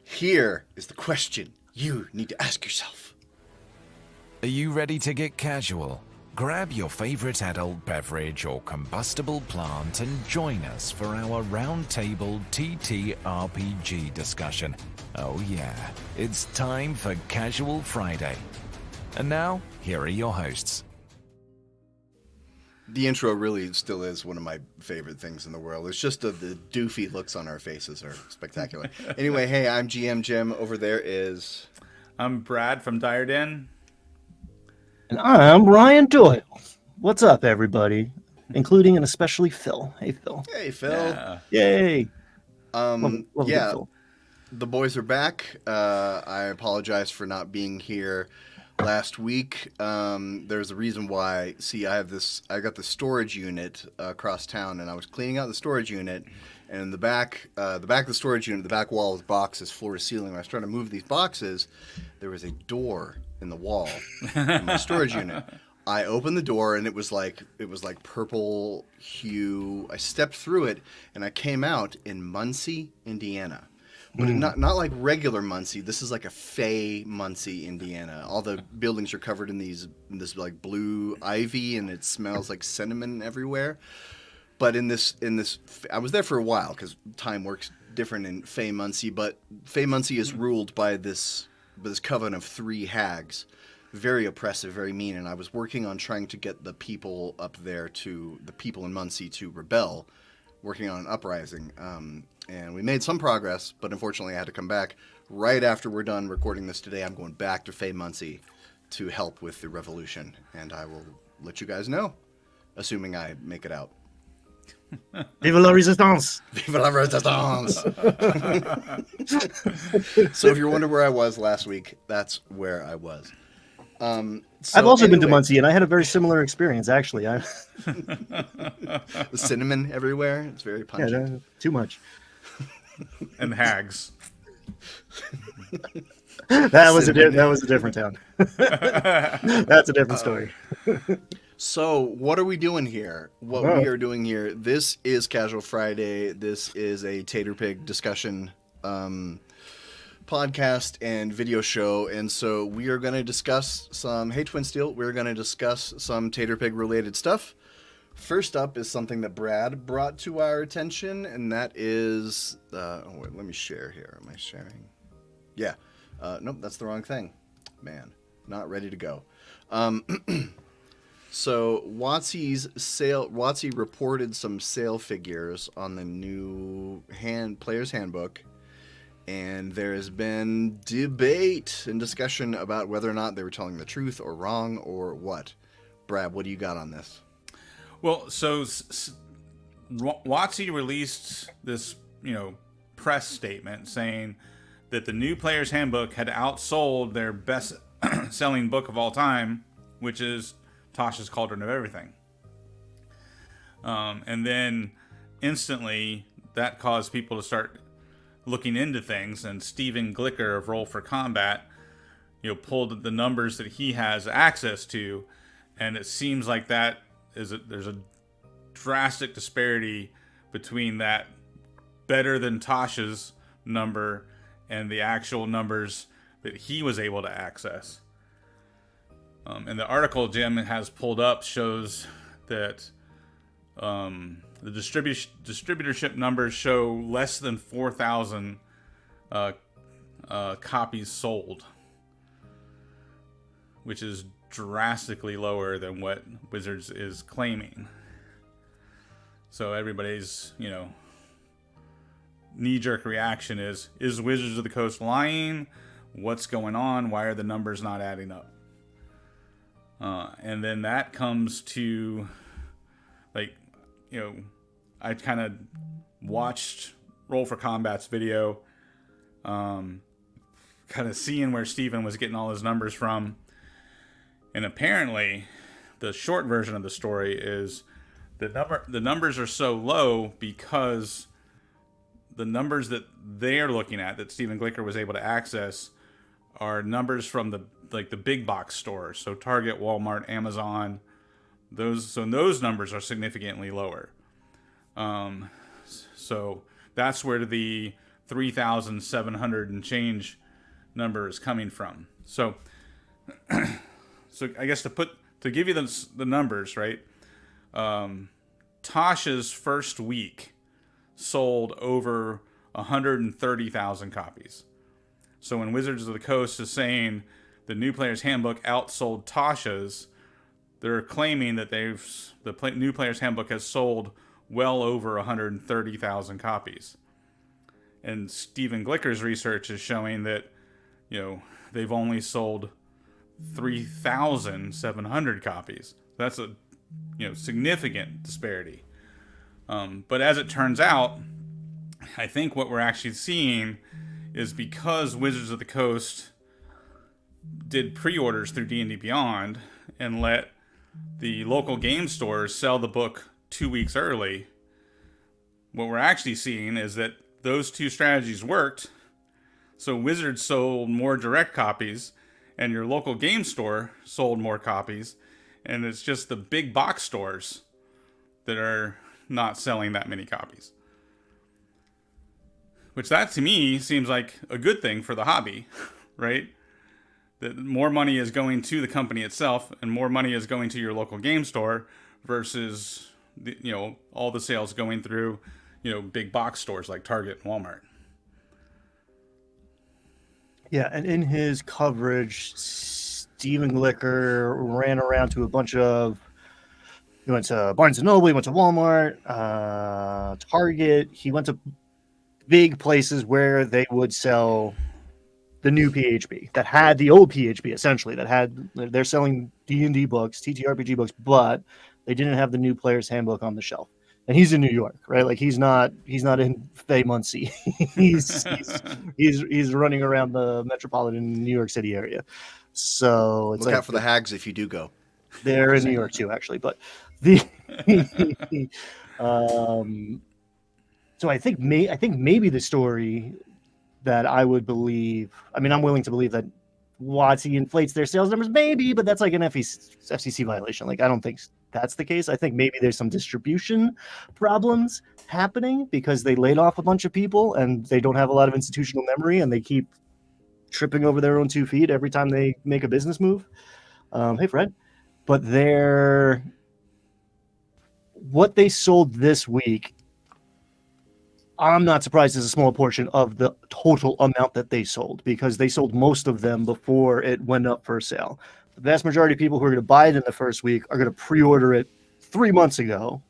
Here is the question you need to ask yourself. Are you ready to get casual? Grab your favorite adult beverage or combustible plant and join us for our roundtable TTRPG discussion. Oh yeah, it's time for Casual Friday. And now, here are your hosts. The intro really still is one of my favorite things in the world. It's just the doofy looks on our faces are spectacular. Anyway, hey, I'm GM Jim. Over there is... I'm Brad from Dire Den. And I'm Ryan Doyle. What's up, everybody? Including and especially Phil. Hey, Phil. Hey, Phil. Yeah. Yay. Yeah, Phil. the boys are back. I apologize for not being here last week. There's a reason why. See, I got the storage unit across town, and I was cleaning out the storage unit. And in the back of the storage unit, the back wall is boxes, floor to ceiling. When I was trying to move these boxes, there was a door in the wall in my storage unit. I opened the door and it was like purple hue. I stepped through it and I came out in Muncie, Indiana. But not like regular Muncie. This is like a Fay Muncie, Indiana. All the buildings are covered in this like blue ivy, and it smells like cinnamon everywhere. But in this, I was there for a while because time works different in Fay Muncie. But Fay Muncie is ruled by this coven of 3 hags, very oppressive, very mean. And I was working on trying to get the people up there the people in Muncie to rebel, working on an uprising. And we made some progress, but unfortunately I had to come back right after we're done recording this today. I'm going back to Fay Muncie to help with the revolution, and I will let you guys know, assuming I make it out. Vive la resistance! Vive la resistance! So if you're wondering where I was last week, that's where I was. I've also been to Muncie, and I had a very similar experience, actually. The cinnamon everywhere. It's very pungent. Yeah, too much. And hags. That was a different town. That's a different story. So what are we doing here? What we are doing here, this is Casual Friday. This is a Tater Pig discussion podcast and video show. And so we are going to discuss some, hey Twin Steel, we're going to discuss some Tater Pig related stuff. First up is something that Brad brought to our attention, and that is, let me share here. Am I sharing? Yeah. Nope, that's the wrong thing. Man, not ready to go. So WotC reported some sale figures on the new player's handbook, and there has been debate and discussion about whether or not they were telling the truth or wrong or what. Brad, what do you got on this? Well, so WotC released this, press statement saying that the new player's handbook had outsold their best-selling book of all time, which is Tasha's Cauldron of Everything. And then instantly that caused people to start looking into things, and Stephen Glicker of Roll for Combat, pulled the numbers that he has access to, and it seems like there's a drastic disparity between that better than Tasha's number and the actual numbers that he was able to access. And the article Jim has pulled up shows that the distributorship numbers show less than 4,000 copies sold, which is drastically lower than what Wizards is claiming. So everybody's, knee-jerk reaction is Wizards of the Coast lying? What's going on? Why are the numbers not adding up? And then that comes to, I kind of watched Roll for Combat's video, kind of seeing where Steven was getting all his numbers from. And apparently, the short version of the story is the numbers are so low because the numbers that they're looking at, that Stephen Glicker was able to access, are numbers from the big box stores. So Target, Walmart, Amazon, those numbers are significantly lower. So that's where the 3,700 and change number is coming from. So I guess to give you the numbers, right? Tasha's first week sold over 130,000 copies. So when Wizards of the Coast is saying the New Player's Handbook outsold Tasha's, they're claiming that the New Player's Handbook has sold well over 130,000 copies. And Stephen Glicker's research is showing that, they've only sold 3,700 copies. That's a, significant disparity. But as it turns out, I think what we're actually seeing is because Wizards of the Coast did pre-orders through D&D Beyond and let the local game stores sell the book 2 weeks early, what we're actually seeing is that those two strategies worked. So Wizards sold more direct copies and your local game store sold more copies, and it's just the big box stores that are not selling that many copies. Which that to me seems like a good thing for the hobby, right? That more money is going to the company itself and more money is going to your local game store versus all the sales going through big box stores like Target and Walmart. Yeah, and in his coverage, Stephen Glicker ran around to he went to Barnes & Noble, he went to Walmart, Target. He went to big places where they would sell the new PHB that had the old PHB, essentially, they're selling D&D books, TTRPG books, but they didn't have the New Player's Handbook on the shelf. And he's in New York, right? Like he's not in Fay Muncie. he's running around the metropolitan New York City area. So it's look out for the hags if you do go. They're in New York too, actually. But the so I think maybe the story that I would believe. I mean, I'm willing to believe that WotC inflates their sales numbers, maybe, but that's like an FCC violation. Like I don't think that's the case. I think maybe there's some distribution problems happening because they laid off a bunch of people and they don't have a lot of institutional memory and they keep tripping over their own 2 feet every time they make a business move. Hey, Fred. But what they sold this week, I'm not surprised is a small portion of the total amount that they sold because they sold most of them before it went up for sale. The vast majority of people who are going to buy it in the first week are going to pre-order it 3 months ago,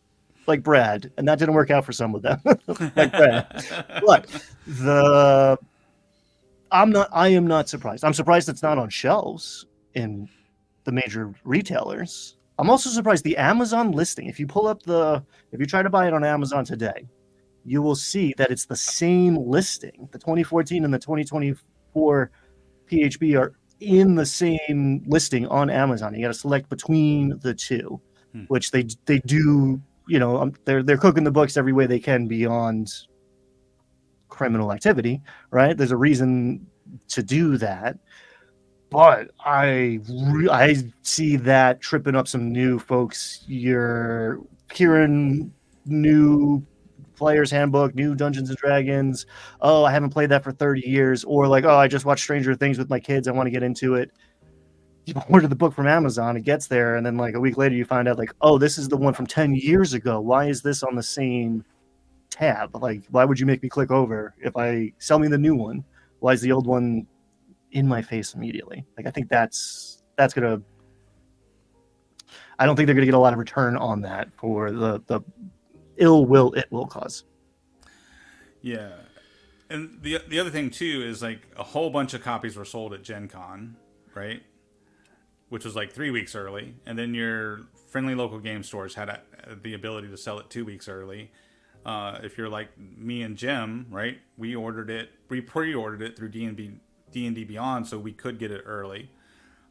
like Brad, and that didn't work out for some of them, like Brad. But I am not surprised. I'm surprised it's not on shelves in the major retailers. I'm also surprised the Amazon listing. If you try to buy it on Amazon today, you will see that it's the same listing. The 2014 and the 2024 PHB are in the same listing on Amazon. You got to select between the two, which they do. They're cooking the books every way they can beyond criminal activity, right? There's a reason to do that. But I see that tripping up some new folks. You're hearing new Player's Handbook, new Dungeons and Dragons. Oh, I haven't played that for 30 years. Or like, oh, I just watched Stranger Things with my kids. I want to get into it. You order the book from Amazon. It gets there. And then like a week later, you find out like, oh, this is the one from 10 years ago. Why is this on the same tab? Like, why would you make me click over if I sell me the new one? Why is the old one in my face immediately? Like, I think that's going to, I don't think they're going to get a lot of return on that for the ill will it will cause. Yeah. And the other thing too is like a whole bunch of copies were sold at Gen Con, right? Which was like 3 weeks early. And then your friendly local game stores had the ability to sell it 2 weeks early. If you're like me and Jim, right? We pre-ordered it through D&D Beyond so we could get it early.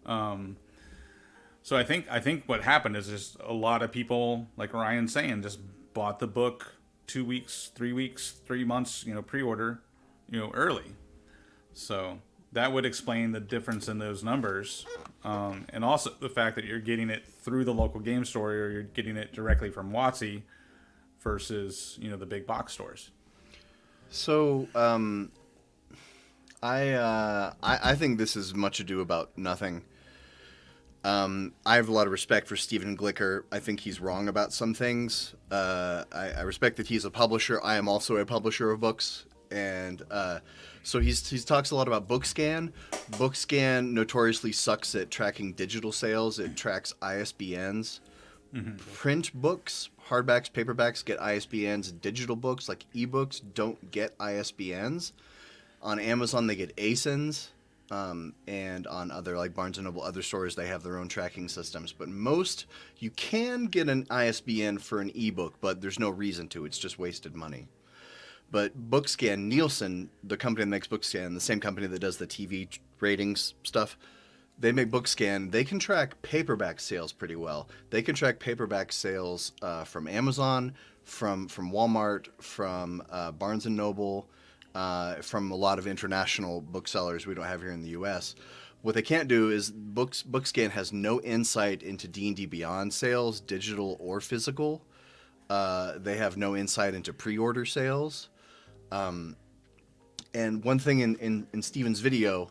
So I think what happened is just a lot of people, like Ryan's saying, just bought the book 2 weeks, 3 weeks, 3 months, pre-order, early. So that would explain the difference in those numbers. And also the fact that you're getting it through the local game store or you're getting it directly from WotC versus, the big box stores. So, I think this is much ado about nothing. I have a lot of respect for Stephen Glicker. I think he's wrong about some things. I respect that he's a publisher. I am also a publisher of books, and so he talks a lot about BookScan. BookScan notoriously sucks at tracking digital sales. It tracks ISBNs. Print books, hardbacks, paperbacks get ISBNs. Digital books, like ebooks, don't get ISBNs. On Amazon, they get ASINs. And on other, like Barnes & Noble, other stores, they have their own tracking systems. But most, you can get an ISBN for an ebook, but there's no reason to. It's just wasted money. But BookScan, Nielsen, the company that makes BookScan, the same company that does the TV ratings stuff, they make BookScan. They can track paperback sales pretty well. They can track paperback sales from Amazon, from Walmart, from Barnes & Noble, from a lot of international booksellers we don't have here in the U.S. What they can't do is BookScan has no insight into D&D Beyond sales, digital or physical. They have no insight into pre-order sales. And one thing in Steven's video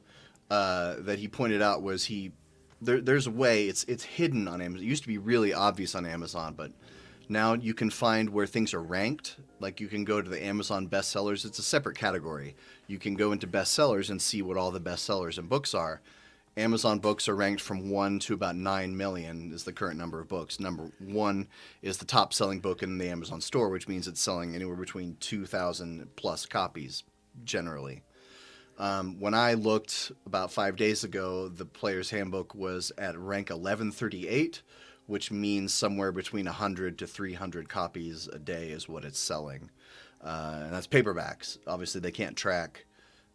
that he pointed out was there's a way, it's hidden on Amazon. It used to be really obvious on Amazon, but now you can find where things are ranked. Like you can go to the Amazon bestsellers. It's a separate category. You can go into bestsellers and see what all the bestsellers and books are. Amazon books are ranked from 1 to about 9 million is the current number of books. Number 1 is the top selling book in the Amazon store, which means it's selling anywhere between 2,000 plus copies generally. When I looked about 5 days ago, the Player's Handbook was at rank 1138, which means somewhere between 100 to 300 copies a day is what it's selling. And that's paperbacks. Obviously, they can't track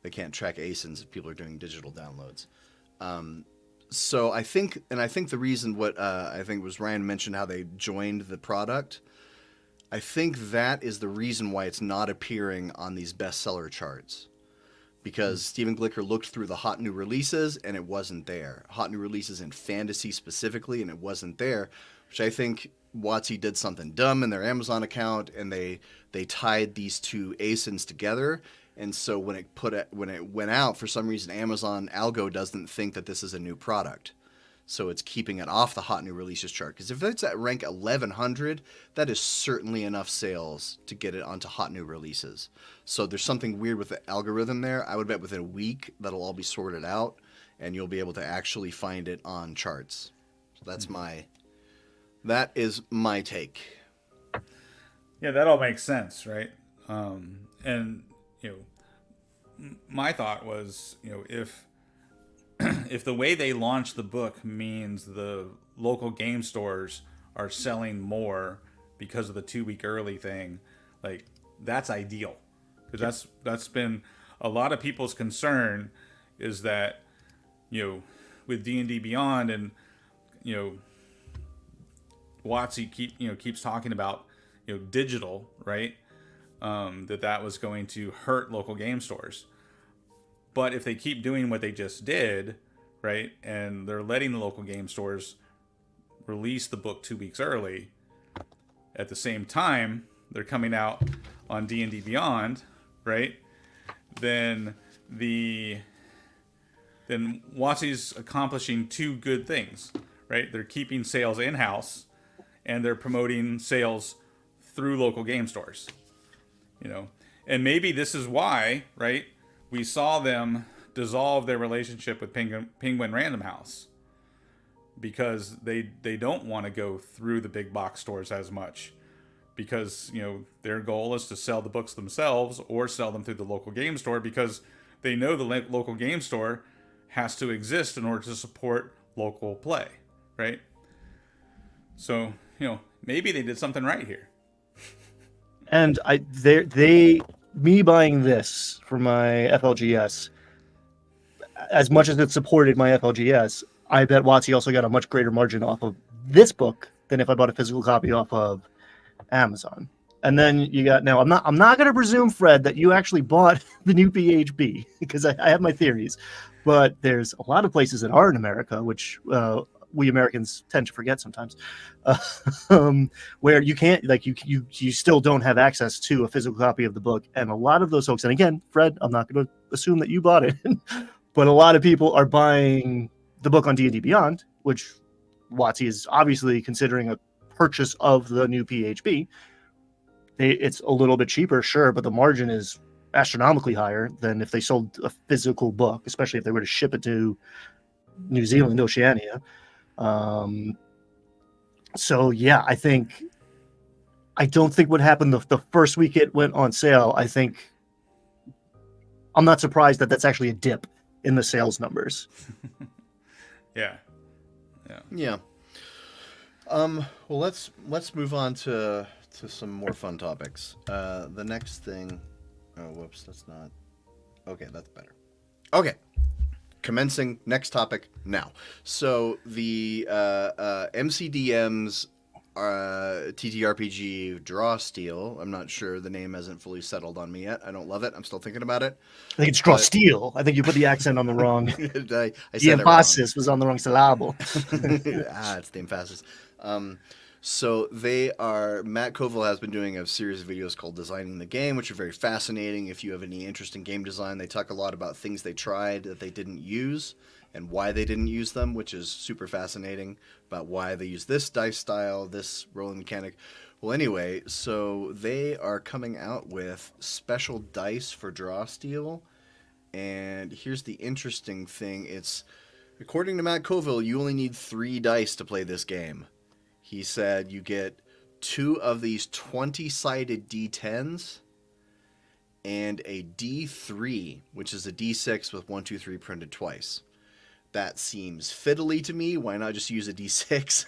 ASINs if people are doing digital downloads. So I think the reason what I think was Ryan mentioned how they joined the product. I think that is the reason why it's not appearing on these bestseller charts. Because Stephen Glicker looked through the hot new releases and it wasn't there. Hot new releases in fantasy specifically, and it wasn't there, which I think WotC did something dumb in their Amazon account, and they tied these two ASINs together. And so when it went out, for some reason, Amazon algo doesn't think that this is a new product. So it's keeping it off the hot new releases chart. Because if it's at rank 1100, that is certainly enough sales to get it onto hot new releases. So there's something weird with the algorithm there. I would bet within a week that'll all be sorted out, and you'll be able to actually find it on charts. So that is my take. Yeah, that all makes sense, right? And my thought was, if the way they launch the book means the local game stores are selling more because of the 2-week early thing, like that's ideal, because that's been a lot of people's concern, is that with D&D Beyond and WotC keeps talking about digital, right? That was going to hurt local game stores. But if they keep doing what they just did, right, and they're letting the local game stores release the book 2 weeks early, at the same time they're coming out on D&D Beyond, right, then WotC's accomplishing two good things, right? They're keeping sales in-house, and they're promoting sales through local game stores, And maybe this is why, right, we saw them dissolve their relationship with Penguin Random House, because they don't want to go through the big box stores as much, because their goal is to sell the books themselves or sell them through the local game store, because they know the local game store has to exist in order to support local play, right? So maybe they did something right here. And me buying this for my FLGS, as much as it supported my FLGS, I bet WotC also got a much greater margin off of this book than if I bought a physical copy off of Amazon. And then you got, now I'm not going to presume, Fred, that you actually bought the new PHB, because I have my theories, but there's a lot of places that are in America, which we Americans tend to forget sometimes, where you can't, like, you still don't have access to a physical copy of the book. And a lot of those folks, and again, Fred, I'm not going to assume that you bought it, but a lot of people are buying the book on D&D Beyond, which WotC is obviously considering a purchase of the new PHB. It's a little bit cheaper, sure, but the margin is astronomically higher than if they sold a physical book, especially if they were to ship it to New Zealand, Oceania. So yeah, I don't think what happened the first week it went on sale. I'm not surprised that that's actually a dip in the sales numbers. Yeah. Well, let's move on to some more fun topics. The next thing. Oh, whoops, that's not. Okay, that's better. Okay. Commencing next topic now. So the MCDM's TTRPG Draw Steel. I'm not sure, the name hasn't fully settled on me yet. I don't love it. I'm still thinking about it. I think it's Draw Steel. I think you put the accent on the wrong. I said the emphasis was on the wrong syllable. It's the emphasis. So Matt Koval has been doing a series of videos called Designing the Game, which are very fascinating. If you have any interest in game design, they talk a lot about things they tried that they didn't use and why they didn't use them, which is super fascinating, about why they use this dice style, this rolling mechanic. Well, anyway, so they are coming out with special dice for Draw Steel. And here's the interesting thing. According to Matt Koval, you only need 3 dice to play this game. He said you get 2 of these 20-sided D10s and a D3, which is a D6 with 1, 2, 3 printed twice. That seems fiddly to me. Why not just use a D6?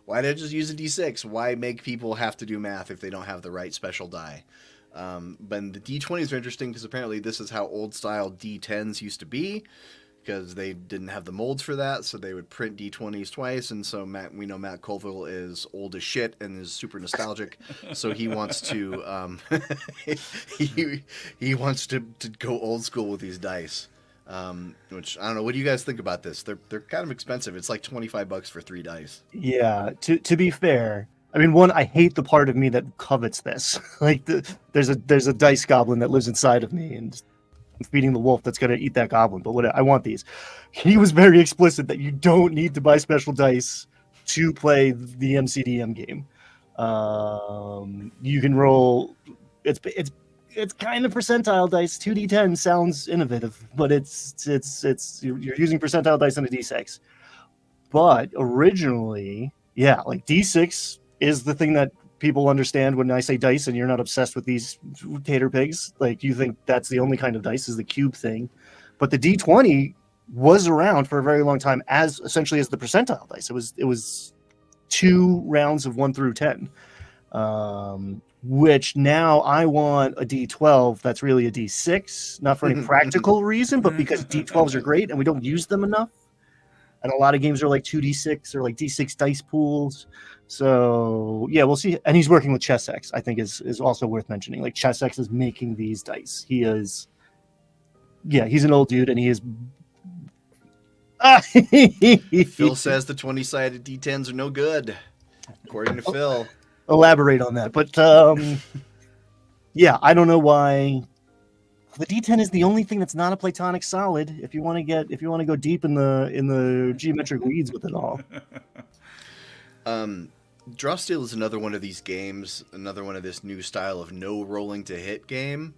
Why not just use a D6? Why make people have to do math if they don't have the right special die? But the D20s are interesting because apparently this is how old-style D10s used to be, because they didn't have the molds for that, so they would print D20s twice. And so we know Matt Colville is old as shit and is super nostalgic, so he wants to he wants to go old school with these dice. Which I don't know. What do you guys think about this? They're kind of expensive. It's like $25 for 3 dice. Yeah. To be fair, I mean, one, I hate the part of me that covets this. Like there's a dice goblin that lives inside of me, and I'm feeding the wolf that's gonna eat that goblin. But I want these. He was very explicit that you don't need to buy special dice to play the MCDM game. You can roll. It's kind of percentile dice. 2d10 sounds innovative, but it's you're using percentile dice on a d6. But originally, yeah, like d6 is the thing that people understand when I say dice, and you're not obsessed with these tater pigs. Like, you think that's the only kind of dice is the cube thing. But the d20 was around for a very long time as essentially as the percentile dice. It was 2 rounds of 1 through 10. Which now I want a D12 that's really a D6, not for any practical reason, but because D12s are great and we don't use them enough. And a lot of games are like 2D6 or like D6 dice pools. So yeah, we'll see. And he's working with ChessX, I think is also worth mentioning. Like, ChessX is making these dice. He's an old dude, and he is. Phil says the 20-sided D10s are no good, according to Phil. Elaborate on that, but yeah, I don't know why the D10 is the only thing that's not a platonic solid. If you want to go deep in the geometric weeds with it all. Draw Steel is another one of these games, another one of this new style of no rolling to hit game.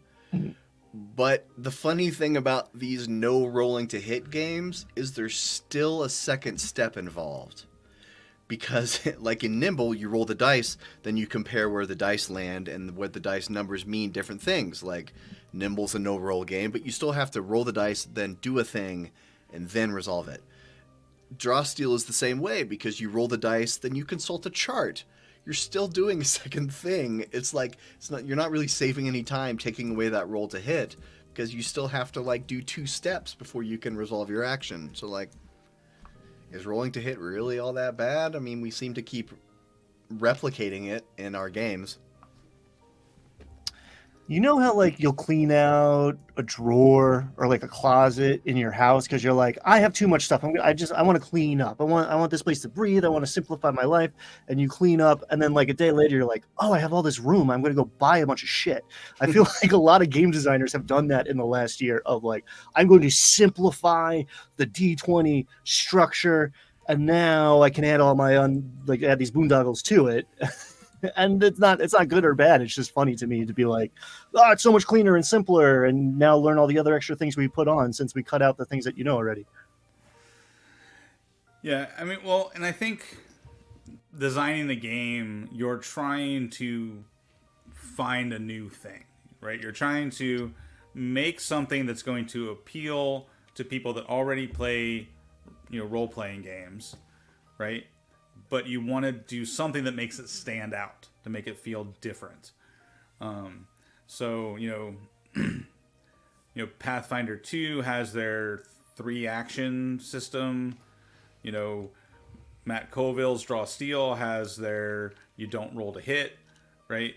But the funny thing about these no rolling to hit games is there's still a second step involved. Because, like in Nimble, you roll the dice, then you compare where the dice land and what the dice numbers mean different things. Like, Nimble's a no-roll game, but you still have to roll the dice, then do a thing, and then resolve it. Draw Steel is the same way, because you roll the dice, then you consult a chart. You're still doing a second thing. You're not really saving any time taking away that roll to hit, because you still have to, like, do 2 steps before you can resolve your action. So, like, is rolling to hit really all that bad? I mean, we seem to keep replicating it in our games. You know how like you'll clean out a drawer or like a closet in your house because you're like, I have too much stuff. I want to clean up. I want this place to breathe. I want to simplify my life. And you clean up, and then like a day later, you're like, oh, I have all this room. I'm going to go buy a bunch of shit. I feel like a lot of game designers have done that in the last year of like, I'm going to simplify the D20 structure, and now I can add all my add these boondoggles to it. And it's not good or bad. It's just funny to me to be like, oh, it's so much cleaner and simpler, and now learn all the other extra things we put on since we cut out the things that you know already. Yeah, I mean, well, and I think designing the game, you're trying to find a new thing, right? You're trying to make something that's going to appeal to people that already play, role-playing games, right? But you want to do something that makes it stand out, to make it feel different. So Pathfinder 2 has their 3 action system. Matt Colville's Draw Steel has their you don't roll to hit, right?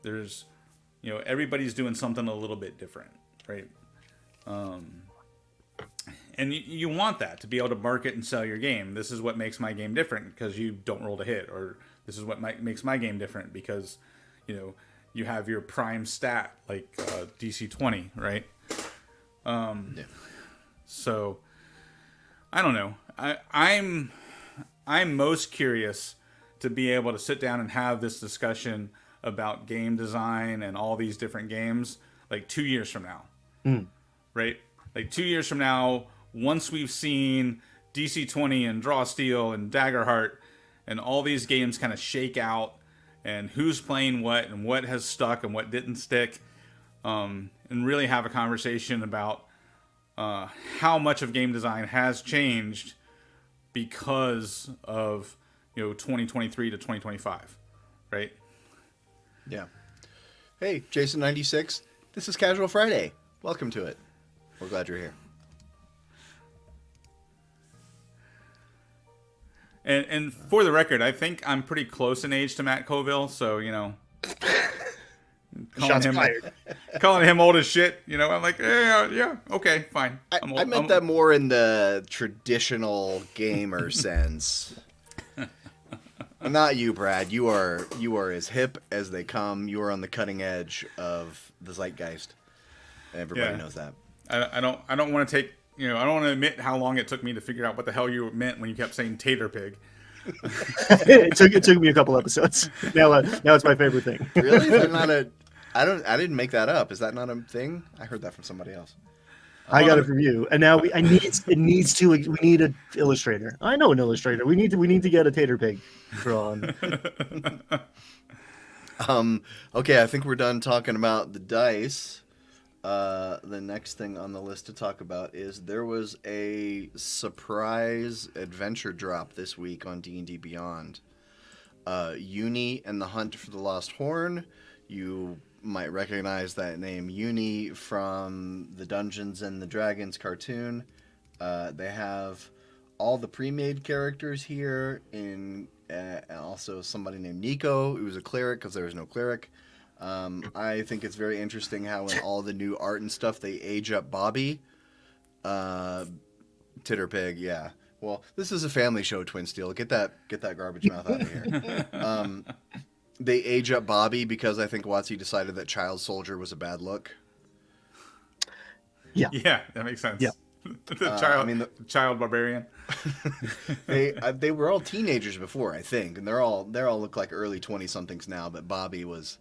There's, everybody's doing something a little bit different, right? And you want that to be able to market and sell your game. This is what makes my game different because you don't roll to hit, or this is what makes my game different because, you have your prime stat like DC 20, right? Yeah. So I don't know. I'm most curious to be able to sit down and have this discussion about game design and all these different games like 2 years from now, right? Like 2 years from now, once we've seen DC 20 and Draw Steel and Daggerheart and all these games kind of shake out and who's playing what and what has stuck and what didn't stick, and really have a conversation about how much of game design has changed because of 2023 to 2025, right? Yeah. Hey, Jason96. This is Casual Friday. Welcome to it. We're glad you're here. And for the record, I think I'm pretty close in age to Matt Colville, so Shots fired. calling him old as shit. I'm like, yeah, okay, fine. I meant that more in the traditional gamer sense. Not you, Brad. You are as hip as they come. You are on the cutting edge of the zeitgeist. Everybody knows that. I don't want to take. I don't want to admit how long it took me to figure out what the hell you meant when you kept saying tater pig. it took me a couple episodes. Now it's my favorite thing. Really? Is that not a? I didn't make that up. Is that not a thing? I heard that from somebody else. I got it from you, and now we need an illustrator. I know an illustrator. We need to get a tater pig drawn. Okay, I think we're done talking about the dice. The next thing on the list to talk about is there was a surprise adventure drop this week on D&D Beyond. Uni and the Hunt for the Lost Horn. You might recognize that name, Uni, from the Dungeons and the Dragons cartoon. They have all the pre-made characters here, and also somebody named Nico, who was a cleric because there was no cleric. I think it's very interesting how in all the new art and stuff they age up Bobby. Titterpig, yeah. Well, this is a family show, Twin Steel. Get that garbage mouth out of here. They age up Bobby because I think WotC decided that Child Soldier was a bad look. Yeah. Yeah, that makes sense. Yeah. The child barbarian. They were all teenagers before, I think, and they all look like early 20-somethings now. But Bobby was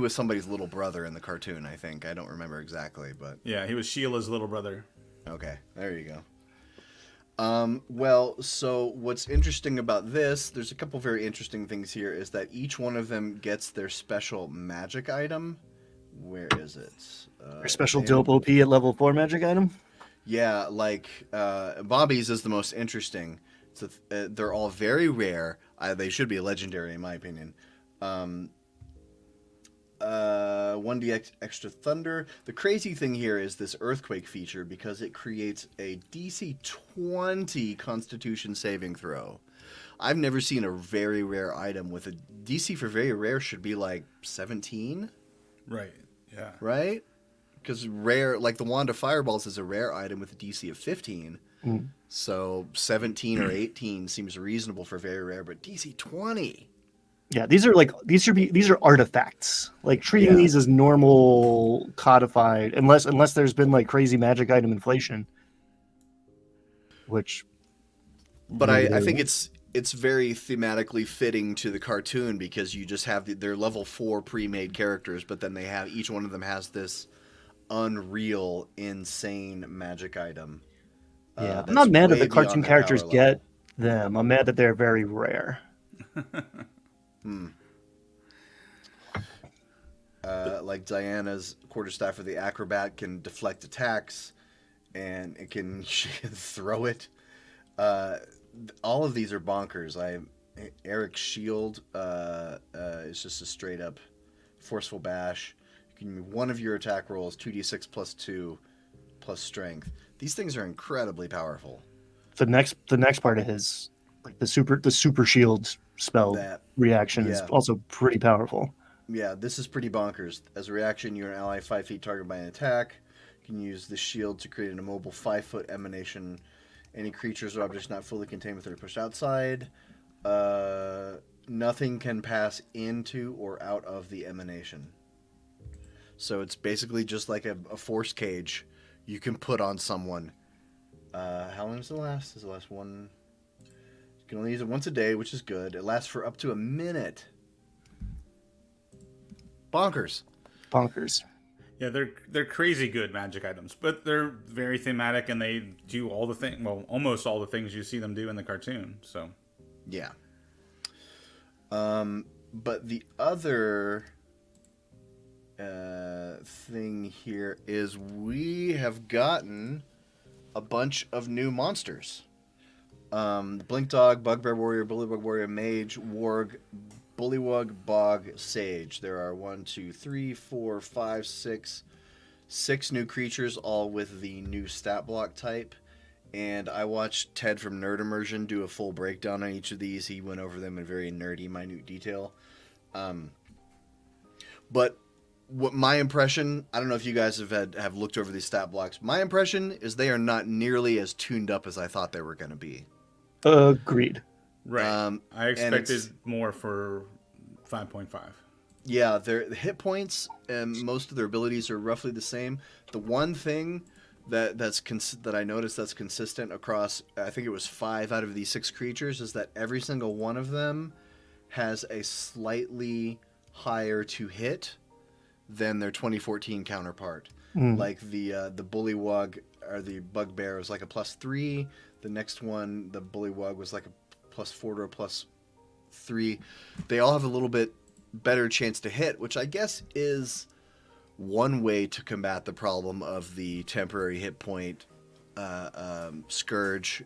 somebody's little brother in the cartoon, I think. I don't remember exactly, but yeah, he was Sheila's little brother. Okay, there you go. Well, so what's interesting about this, there's a couple very interesting things here, is that each one of them gets their special magic item. Where is it? Their special dope OP at level 4 magic item? Yeah, like Bobby's is the most interesting. So they're all very rare. They should be legendary, in my opinion. 1d extra thunder. The crazy thing here is this earthquake feature because it creates a DC 20 Constitution saving throw. I've never seen a very rare item with a DC for very rare should be like 17. Right. Yeah. right? Because rare, like the Wand of Fireballs is a rare item with a DC of 15. Mm. So 17 or 18 seems reasonable for very rare, but DC 20. Yeah, these are artifacts. Like treating Yeah. these as normal codified, unless there's been like crazy magic item inflation, which. But I think it's very thematically fitting to the cartoon because you just have they're level 4 pre-made characters, but then they have each one of them has this unreal, insane magic item. Yeah, I'm That's not mad that way the cartoon beyond their characters power get level. them. I'm mad that they're very rare. Like Diana's quarterstaff or the acrobat can deflect attacks, and it can throw it. All of these are bonkers. Eric's shield is just a straight up forceful bash. You can one of your attack rolls 2d6 plus 2 plus strength. These things are incredibly powerful. The next part of his like the super shield spell reaction is also pretty powerful. Yeah, this is pretty bonkers. As a reaction, you're an ally 5 feet targeted by an attack. You can use the shield to create an immobile 5-foot emanation. Any creatures or objects not fully contained within are pushed outside. Nothing can pass into or out of the emanation. So it's basically just like a force cage you can put on someone. How long does it last? Does it last one? You can only use it once a day, which is good. It lasts for up to a minute. Bonkers. Yeah, they're crazy good magic items, but they're very thematic and they do all the things. Well, almost all the things you see them do in the cartoon. So, yeah. But the other thing here is we have gotten a bunch of new monsters. Blink Dog, Bugbear Warrior, Bullywug Warrior, Mage, Warg, Bullywug, Bog, Sage. There are 6 new creatures, all with the new stat block type. And I watched Ted from Nerd Immersion do a full breakdown on each of these. He went over them in very nerdy, minute detail. But what my impression, I don't know if you guys have looked over these stat blocks. My impression is they are not nearly as tuned up as I thought they were going to be. Agreed. Right. I expected more for 5.5. Yeah, their hit points and most of their abilities are roughly the same. The one thing that I noticed that's consistent across, I think it was 5 out of these 6 creatures, is that every single one of them has a slightly higher to hit than their 2014 counterpart. Like the Bullywug or the Bugbear was like a +3. The next one, the Bullywug, was like a +4 to a +3. They all have a little bit better chance to hit, which I guess is one way to combat the problem of the temporary hit point scourge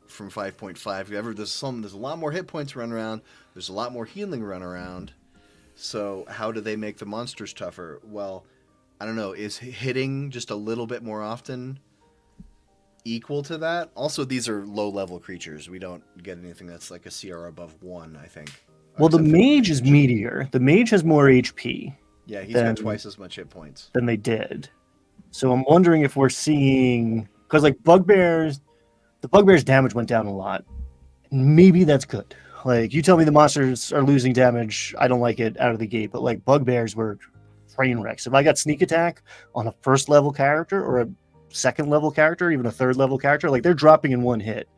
from 5.5. There's a lot more hit points run around. There's a lot more healing run around. So how do they make the monsters tougher? Well, I don't know. Is hitting just a little bit more often equal to that? Also, these are low-level creatures. We don't get anything that's like a CR above 1, I think. Well, the mage is meteor. The mage has more HP. Yeah, he's got twice as much hit points than they did. So I'm wondering if we're seeing, because like the bugbear's damage went down a lot. Maybe that's good. Like, you tell me the monsters are losing damage, I don't like it out of the gate. But like bugbears were train wrecks. If I got sneak attack on a 1st level character or a 2nd level character, even a 3rd level character, like they're dropping in one hit,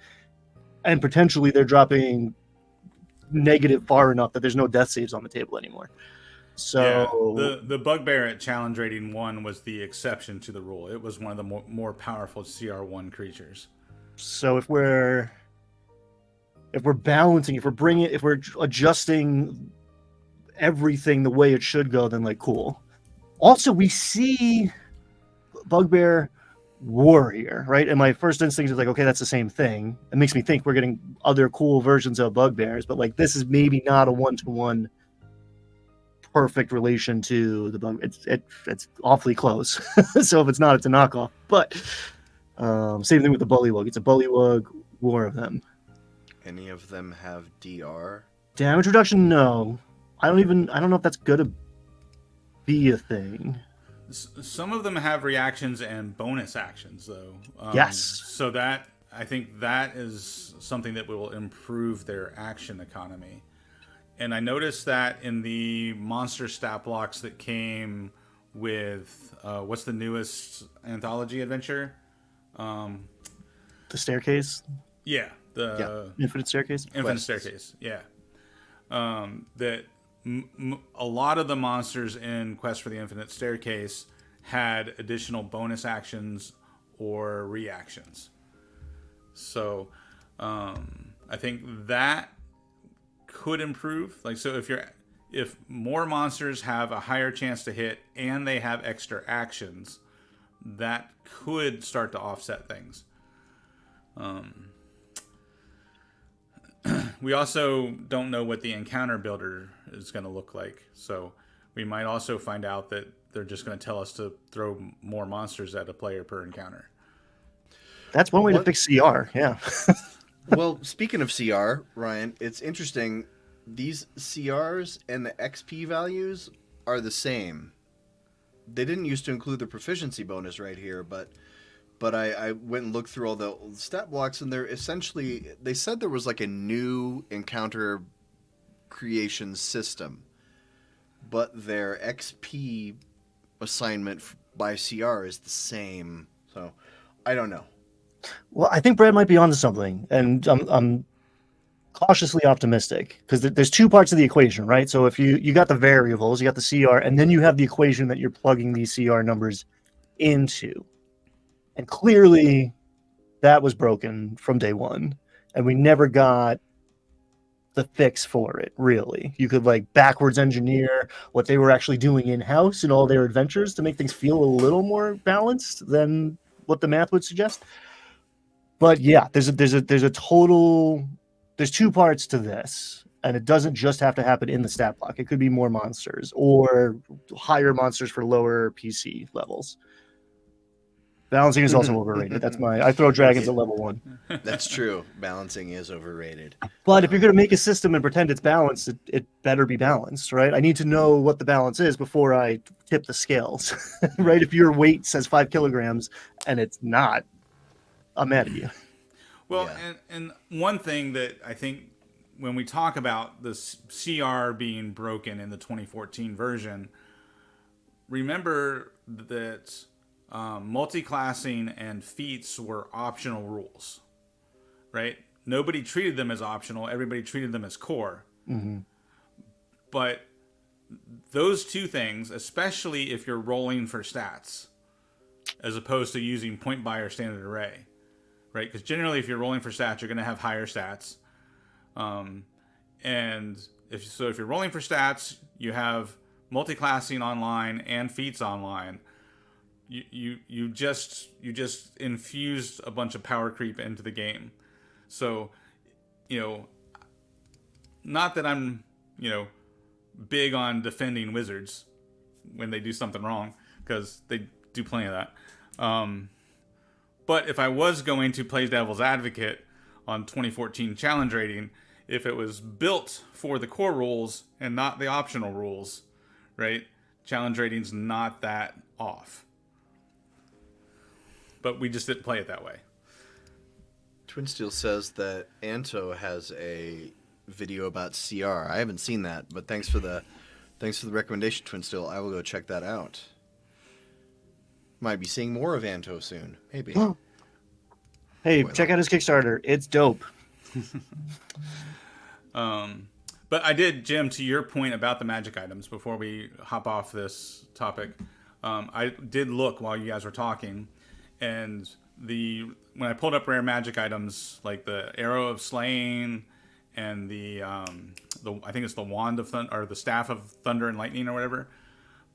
and potentially they're dropping negative far enough that there's no death saves on the table anymore. So yeah, the Bugbear at challenge rating 1 was the exception to the rule. It was one of the more powerful CR1 creatures. So if we're balancing, if we're adjusting everything the way it should go, then like cool. Also, we see Bugbear Warrior, right? And my first instinct is like, okay, that's the same thing. It makes me think we're getting other cool versions of Bugbears, but like this is maybe not a 1-to-1 perfect relation to the bug. It's awfully close. So if it's not, it's a knockoff. But same thing with the Bullywug. It's a Bullywug, war of them. Any of them have DR? Damage reduction? No. I don't know if that's gonna be a thing. Some of them have reactions and bonus actions, though. Yes. So that I think that is something that will improve their action economy. And I noticed that in the monster stat blocks that came with what's the newest anthology adventure? The staircase. Yeah, the Infinite staircase. Infinite Staircase. Yeah, that a lot of the monsters in Quest for the Infinite Staircase had additional bonus actions or reactions. So I think that could improve. Like, so if more monsters have a higher chance to hit and they have extra actions, that could start to offset things. We also don't know what the encounter builder is going to look like. So we might also find out that they're just going to tell us to throw more monsters at a player per encounter. That's one way to fix CR. Yeah. Well, speaking of CR, Ryan, it's interesting. These CRs and the XP values are the same. They didn't used to include the proficiency bonus right here, but I went and looked through all the stat blocks, and they're essentially, they said there was like a new encounter creation system, but their XP assignment by CR is the same. So I don't know. Well, I think Brad might be onto something, and I'm cautiously optimistic because there's two parts of the equation, right? So if you got the variables, you got the CR, and then you have the equation that you're plugging these CR numbers into. And clearly that was broken from day one, and we never got the fix for it, really. You could like backwards engineer what they were actually doing in-house in all their adventures to make things feel a little more balanced than what the math would suggest. But yeah, there's two parts to this, and it doesn't just have to happen in the stat block. It could be more monsters or higher monsters for lower PC levels. Balancing is also overrated. I throw dragons at level 1. That's true. Balancing is overrated. But if you're going to make a system and pretend it's balanced, it better be balanced, right? I need to know what the balance is before I tip the scales, right? If your weight says 5 kilograms and it's not, I'm mad at you. Well, yeah. and one thing that I think when we talk about the CR being broken in the 2014 version, remember that multi-classing and feats were optional rules, right? Nobody treated them as optional. Everybody treated them as core. Mm-hmm. But those two things, especially if you're rolling for stats, as opposed to using point buy or standard array, right? Because generally, if you're rolling for stats, you're going to have higher stats. And if you're rolling for stats, you have multi-classing online and feats online. You just infused a bunch of power creep into the game. So, not that I'm, big on defending wizards when they do something wrong, because they do plenty of that. But if I was going to play devil's advocate on 2014 challenge rating, if it was built for the core rules and not the optional rules, right? Challenge rating's not that off. But we just didn't play it that way. Twin Steel says that Anto has a video about CR. I haven't seen that, but thanks for the recommendation, Twin Steel. I will go check that out. Might be seeing more of Anto soon. Maybe. Hey, check out his Kickstarter. It's dope. But I did, Jim, to your point about the magic items, before we hop off this topic, I did look while you guys were talking, and when I pulled up rare magic items, like the Arrow of Slaying and the I think it's the Wand of Thunder, or the Staff of Thunder and Lightning, or whatever,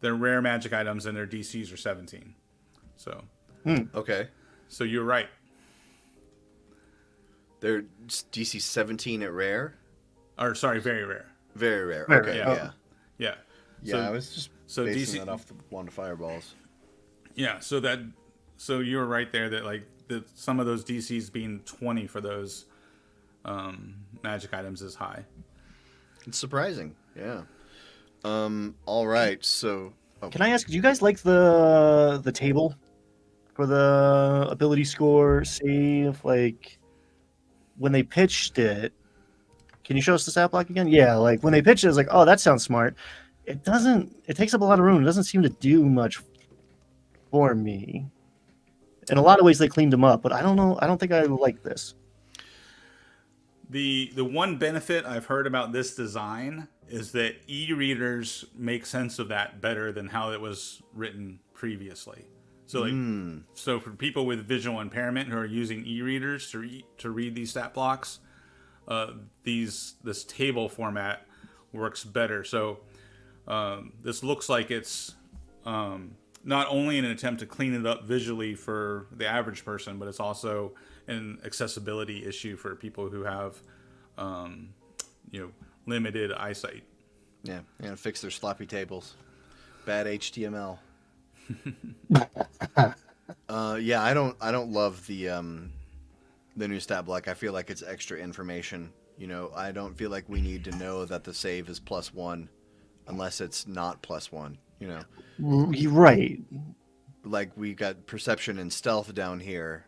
they're rare magic items and their DCs are 17. So okay, so you're right. They're DC 17 at rare? Or sorry, very rare. Very rare. Very okay, rare. Yeah. So, I was just basing that off the Wand of Fireballs. Yeah, so you're right there that some of those DCs being 20 for those magic items is high. It's surprising, yeah. All right, so Can I ask? Do you guys like the table for the ability score? Save like when they pitched it. Can you show us the stat block again? Yeah, like when they pitched it, I was like, oh, that sounds smart. It doesn't. It takes up a lot of room. It doesn't seem to do much for me. In a lot of ways, they cleaned them up, but I don't know. I don't think I like this. The one benefit I've heard about this design is that e-readers make sense of that better than how it was written previously. So so for people with visual impairment who are using e-readers to read these stat blocks, this table format works better. So this looks like it's not only an attempt to clean it up visually for the average person, but it's also an accessibility issue for people who have, limited eyesight. Yeah, and fix their sloppy tables. Bad HTML. Yeah, I don't love the new stat block. I feel like it's extra information. I don't feel like we need to know that the save is +1 unless it's not +1. You're right. Like we got perception and stealth down here.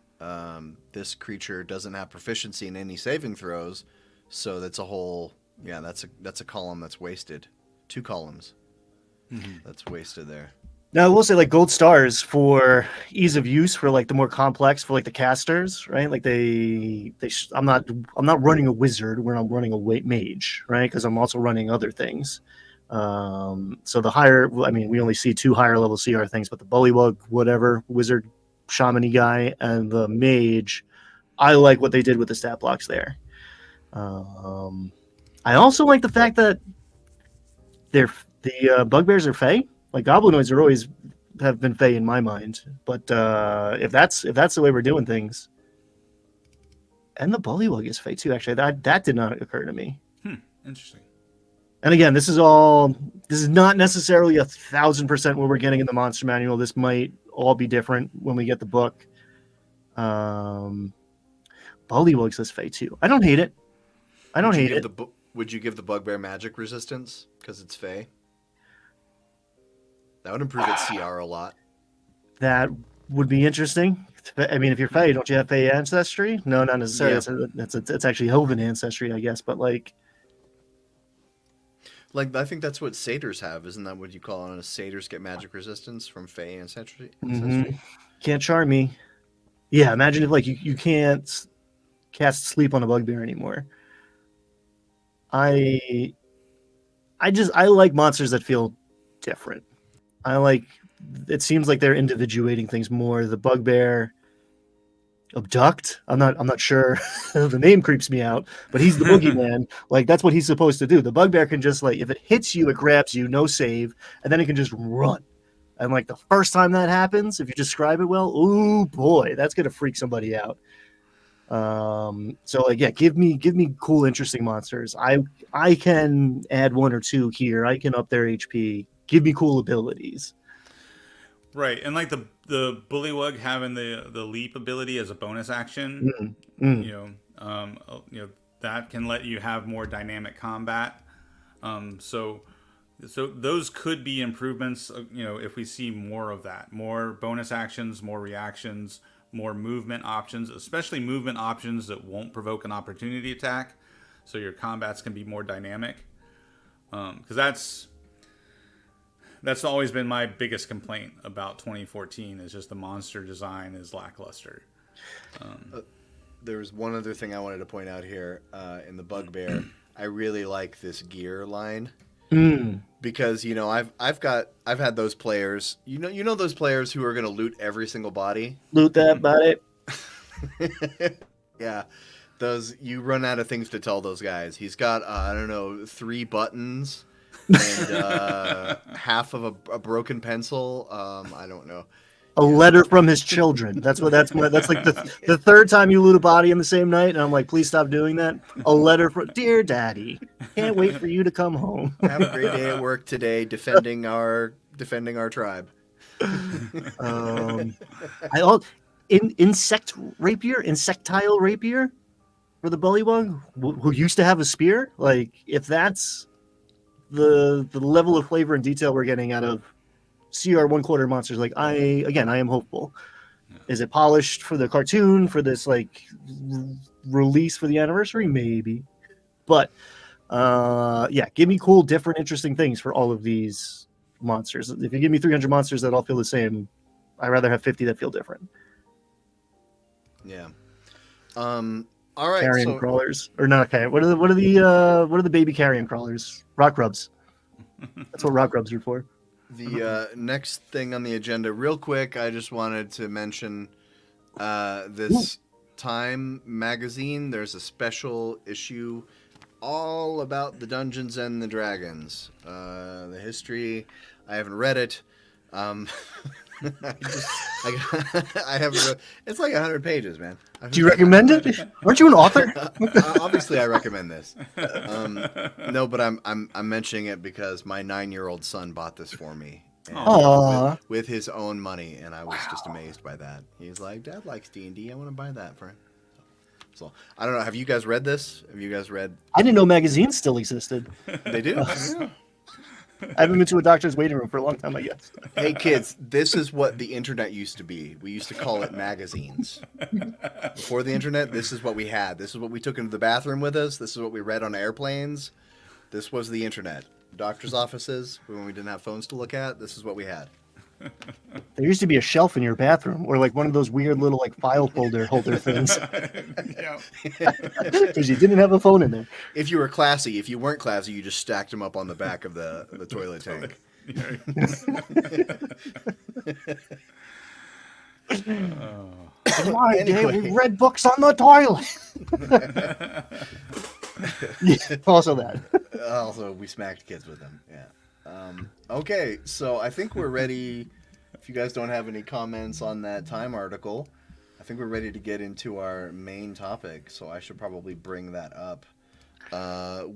This creature doesn't have proficiency in any saving throws, so that's a whole that's a column that's wasted. 2 columns that's wasted there. Now, I will say, like, gold stars for ease of use for like the more complex for like the casters, right? Like I'm not running a wizard when I'm running a mage, right? Because I'm also running other things. So the higher, I mean, we only see 2 higher level CR things, but the bullywug, whatever, wizard, shamany guy, and the mage, I like what they did with the stat blocks there. I also like the fact that the bugbears are fey. Like goblinoids have been fey in my mind, but if that's the way we're doing things, and the bullywug is fey too. Actually, that did not occur to me. Interesting. And again, this is not necessarily 1,000% what we're getting in the monster manual. This might all be different when we get the book. Bullywug says fey too. I don't hate it. I don't hate it. Would you give the bugbear magic resistance because it's fey? That would improve its CR a lot. That would be interesting. I mean, if you're fey, don't you have fey ancestry? No, not necessarily. Yeah. It's actually Hoven ancestry, I guess. But like I think that's what satyrs have. Isn't that what you call it? Satyrs get magic resistance from fey ancestry. Can't charm me. Yeah, imagine if like you can't cast sleep on a bugbear anymore. I like monsters that feel different. It seems like they're individuating things more. The bugbear abduct. I'm not sure. The name creeps me out, but he's the boogeyman. Like that's what he's supposed to do. The bugbear can just like if it hits you, it grabs you, no save, and then it can just run. And like the first time that happens, if you describe it well, oh boy, that's gonna freak somebody out. So like yeah, give me cool, interesting monsters. I can add 1 or 2 here. I can up their HP. Give me cool abilities. Right, and like the bullywug having the leap ability as a bonus action, that can let you have more dynamic combat. So those could be improvements. If we see more of that, more bonus actions, more reactions, more movement options, especially movement options that won't provoke an opportunity attack, so your combats can be more dynamic. Because that's always been my biggest complaint about 2014 is just the monster design is lackluster. There's one other thing I wanted to point out here in the bugbear. I really like this gear line because I've had those players. You know those players who are going to loot every single body. Loot that body. Yeah. You run out of things to tell those guys. He's got 3 buttons. And half of a broken pencil. I don't know. A letter from his children. That's like the 3rd time you loot a body in the same night, and I'm like, please stop doing that. A letter from dear Daddy. Can't wait for you to come home. Have a great day at work today, defending our tribe. Insectile rapier for the bullywug who used to have a spear. Like if that's the level of flavor and detail we're getting out of CR 1/4 monsters. Like I am hopeful. Is it polished for the cartoon for this like release for the anniversary? Maybe, but yeah, give me cool, different, interesting things for all of these monsters. If you give me 300 monsters that all feel the same, I'd rather have 50 that feel different. Yeah. All right. Carrion So crawlers or not carrion? What are the baby carrion crawlers? Rock grubs. That's what rock grubs are for. the next thing on the agenda, real quick, I just wanted to mention this Time magazine. There's a special issue all about the Dungeons and the Dragons. The history. I haven't read it. I haven't read. It's like 100 pages, man. Do you recommend it? Aren't you an author? Obviously, I recommend this. No, but I'm mentioning it because my 9-year-old son bought this for me. With his own money, and I was just amazed by that. He's like, "Dad likes D&D. I want to buy that for him." So I don't know. Have you guys read this? Have you guys read? I didn't know magazines still existed. They do. Yeah. I haven't been to a doctor's waiting room for a long time, I guess. Hey kids, this is what the internet used to be. We used to call it magazines. Before the internet, this is what we had. This is what we took into the bathroom with us. This is what we read on airplanes. This was the internet. Doctor's offices, when we didn't have phones to look at, this is what we had. There used to be a shelf in your bathroom, or like one of those weird little like file holder things, because you didn't have a phone in there. If you were classy, if you weren't classy, you just stacked them up on the back of the toilet tank. Anyway. We read books on the toilet. Yeah, also that. Also, we smacked kids with them. Yeah. Okay, so I think we're ready. If you guys don't have any comments on that Time article, I think we're ready to get into our main topic. So I should probably bring that up.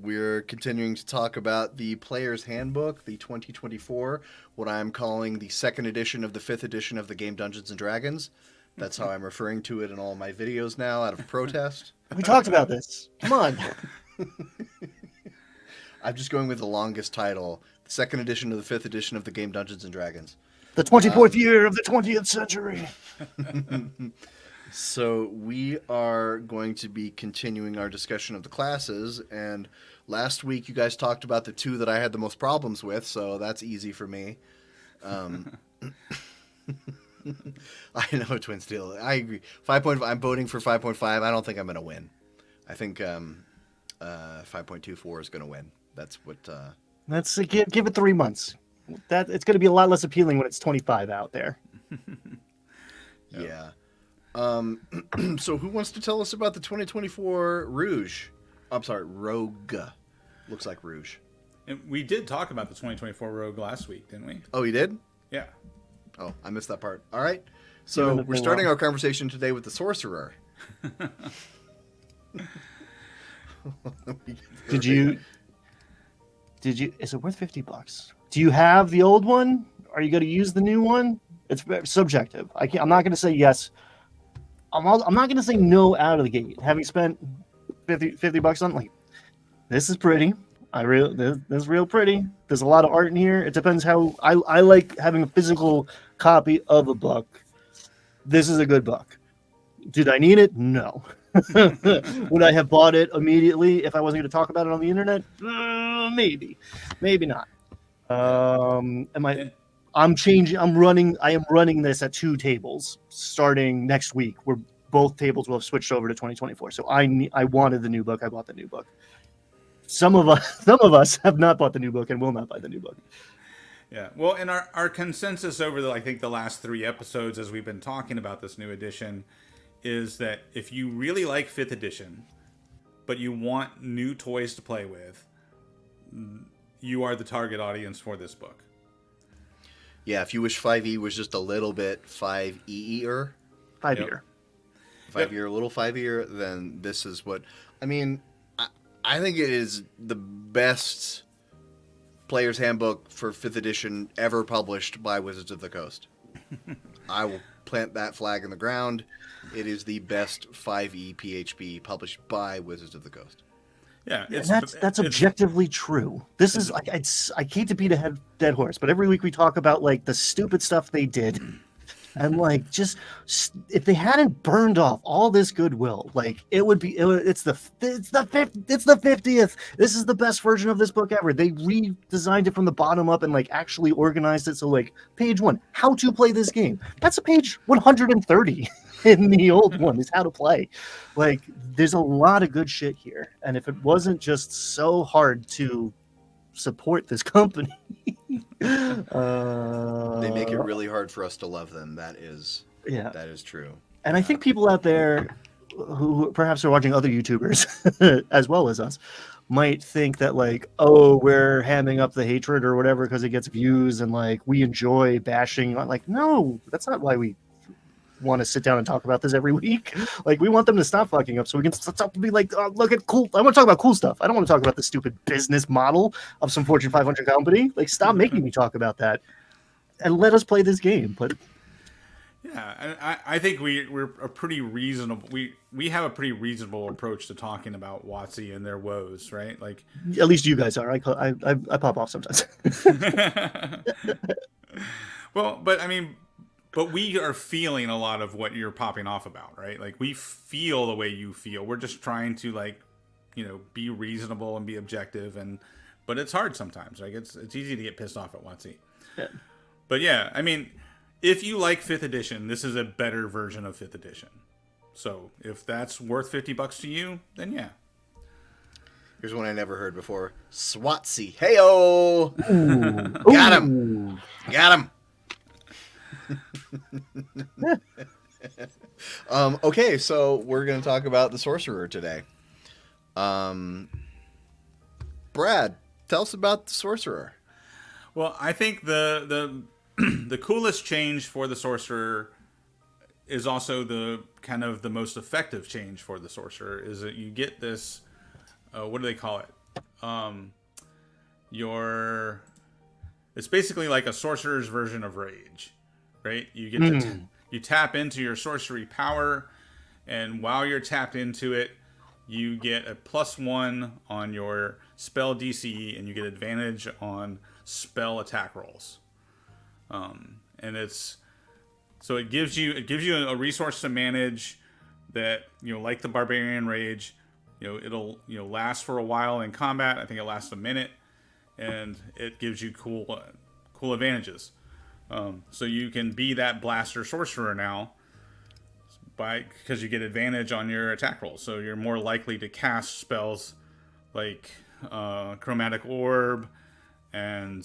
We're continuing to talk about the Player's Handbook, the 2024, what I'm calling the second edition of the 5th edition of the game Dungeons and Dragons. That's how I'm referring to it in all my videos now, out of protest. We talked about this. Come on. I'm just going with the longest title. The second edition of the 5th edition of the game Dungeons and Dragons. The 24th year of the 20th century. So we are going to be continuing our discussion of the classes, and last week you guys talked about the 2 that I had the most problems with, so that's easy for me. I know, Twin Steel. I agree. 5.5. I'm voting for 5.5. I don't think I'm going to win. I think 5.24 is going to win. That's what. Let's give it 3 months. That it's going to be a lot less appealing when it's 25 out there. Yeah. So who wants to tell us about the 2024 Rouge? I'm sorry, Rogue. Looks like Rouge. And we did talk about the 2024 Rogue last week, didn't we? Oh, you did? Yeah. Oh, I missed that part. All right. So we're starting our conversation today with the Sorcerer. Did you? Is it worth $50? Do you have the old one? Are you going to use the new one? It's subjective. I'm not going to say yes. I'm not going to say no out of the gate. Having spent $50 on, like, this is pretty. This is real pretty. There's a lot of art in here. It depends how I like having a physical copy of a book. This is a good book. Did I need it? No. Would I have bought it immediately if I wasn't going to talk about it on the internet? Maybe not. I am running this at 2 tables starting next week, where both tables will have switched over to 2024. So I wanted the new book. I bought the new book. Some of us have not bought the new book and will not buy the new book. Yeah. Well, and our consensus over the last 3 episodes as we've been talking about this new edition is that if you really like 5th edition, but you want new toys to play with, you are the target audience for this book. Yeah, if you wish 5e was just a little bit 5e-er. 5-year. 5-year, a little 5-year, then this is what... I mean, I think it is the best Player's Handbook for 5th edition ever published by Wizards of the Coast. I will plant that flag in the ground. It is the best 5e PHP published by Wizards of the Coast. Yeah, And that's objectively true. This is I hate to beat a dead horse, but every week we talk about like the stupid stuff they did, and like just if they hadn't burned off all this goodwill, like it's the 50th. This is the best version of this book ever. They redesigned it from the bottom up and like actually organized it. So like page 1, how to play this game. That's a page 130 in the old one is how to play. Like there's a lot of good shit here, and if it wasn't just so hard to support this company. They make it really hard for us to love them. That is true. And I think people out there who perhaps are watching other YouTubers as well as us might think that like, oh, we're hamming up the hatred or whatever because it gets views and like we enjoy bashing. Like, no, that's not why we want to sit down and talk about this every week. Like we want them to stop fucking up so we can stop to be like, oh, look at cool. I want to talk about cool stuff. I don't want to talk about the stupid business model of some Fortune 500 company. Like stop making me talk about that and let us play this game. But yeah, I think we're a pretty reasonable. We have a pretty reasonable approach to talking about WotC and their woes, right? Like at least you guys are. I pop off sometimes. Well, but I mean, but we are feeling a lot of what you're popping off about, right? Like we feel the way you feel. We're just trying to like, be reasonable and be objective, but it's hard sometimes. Like it's easy to get pissed off at WotC. Yeah. But yeah, I mean, if you like 5th edition, this is a better version of 5th edition. So if that's worth $50 to you, then yeah. Here's one I never heard before. SWATC. Heyo! Got him. Got him. Okay, so we're going to talk about the Sorcerer today. Brad, tell us about the Sorcerer. Well, I think the the coolest change for the Sorcerer is also the kind of the most effective change for the Sorcerer is that you get this, what do they call it? It's basically like a Sorcerer's version of Rage. Right, you get you tap into your sorcery power, and while you're tapped into it, you get a +1 on your spell DC, and you get advantage on spell attack rolls. And it gives you a resource to manage that like the Barbarian Rage, it'll last for a while in combat. I think it lasts a minute, and it gives you cool advantages. So you can be that blaster sorcerer now because you get advantage on your attack rolls. So you're more likely to cast spells like Chromatic Orb and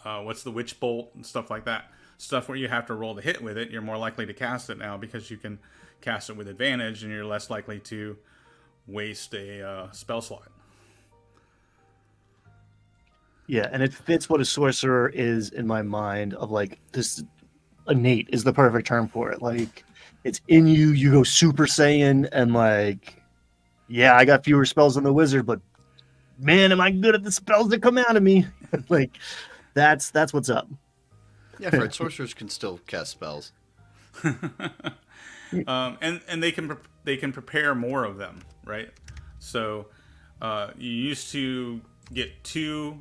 what's the Witch Bolt and stuff like that. Stuff where you have to roll to hit with it. You're more likely to cast it now because you can cast it with advantage, and you're less likely to waste a spell slot. Yeah, and it fits what a sorcerer is in my mind of like this. Innate is the perfect term for it. Like it's in you. You go Super Saiyan, and like, yeah, I got fewer spells than the wizard, but man, am I good at the spells that come out of me? Like that's what's up. Yeah, Fred. Sorcerers can still cast spells. And they can prepare more of them, right? So you used to get two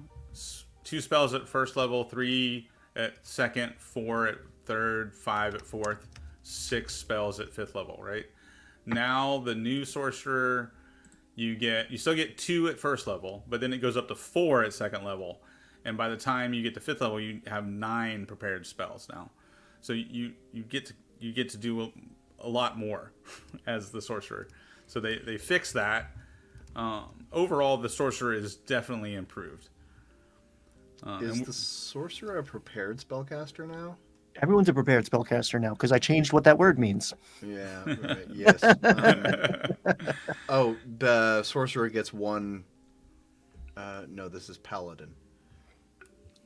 spells at first level, 3 at second, 4 at third, 5 at fourth, 6 spells at 5th level, right? Now the new sorcerer, you still get 2 at first level, but then it goes up to 4 at second level, and by the time you get to 5th level, you have 9 prepared spells now. So you get to do a lot more as the sorcerer. So they fix that. Overall, the sorcerer is definitely improved. Is the sorcerer a prepared spellcaster now? Everyone's a prepared spellcaster now because I changed what that word means. Yeah, right. Yes. The sorcerer gets 1. No, this is paladin.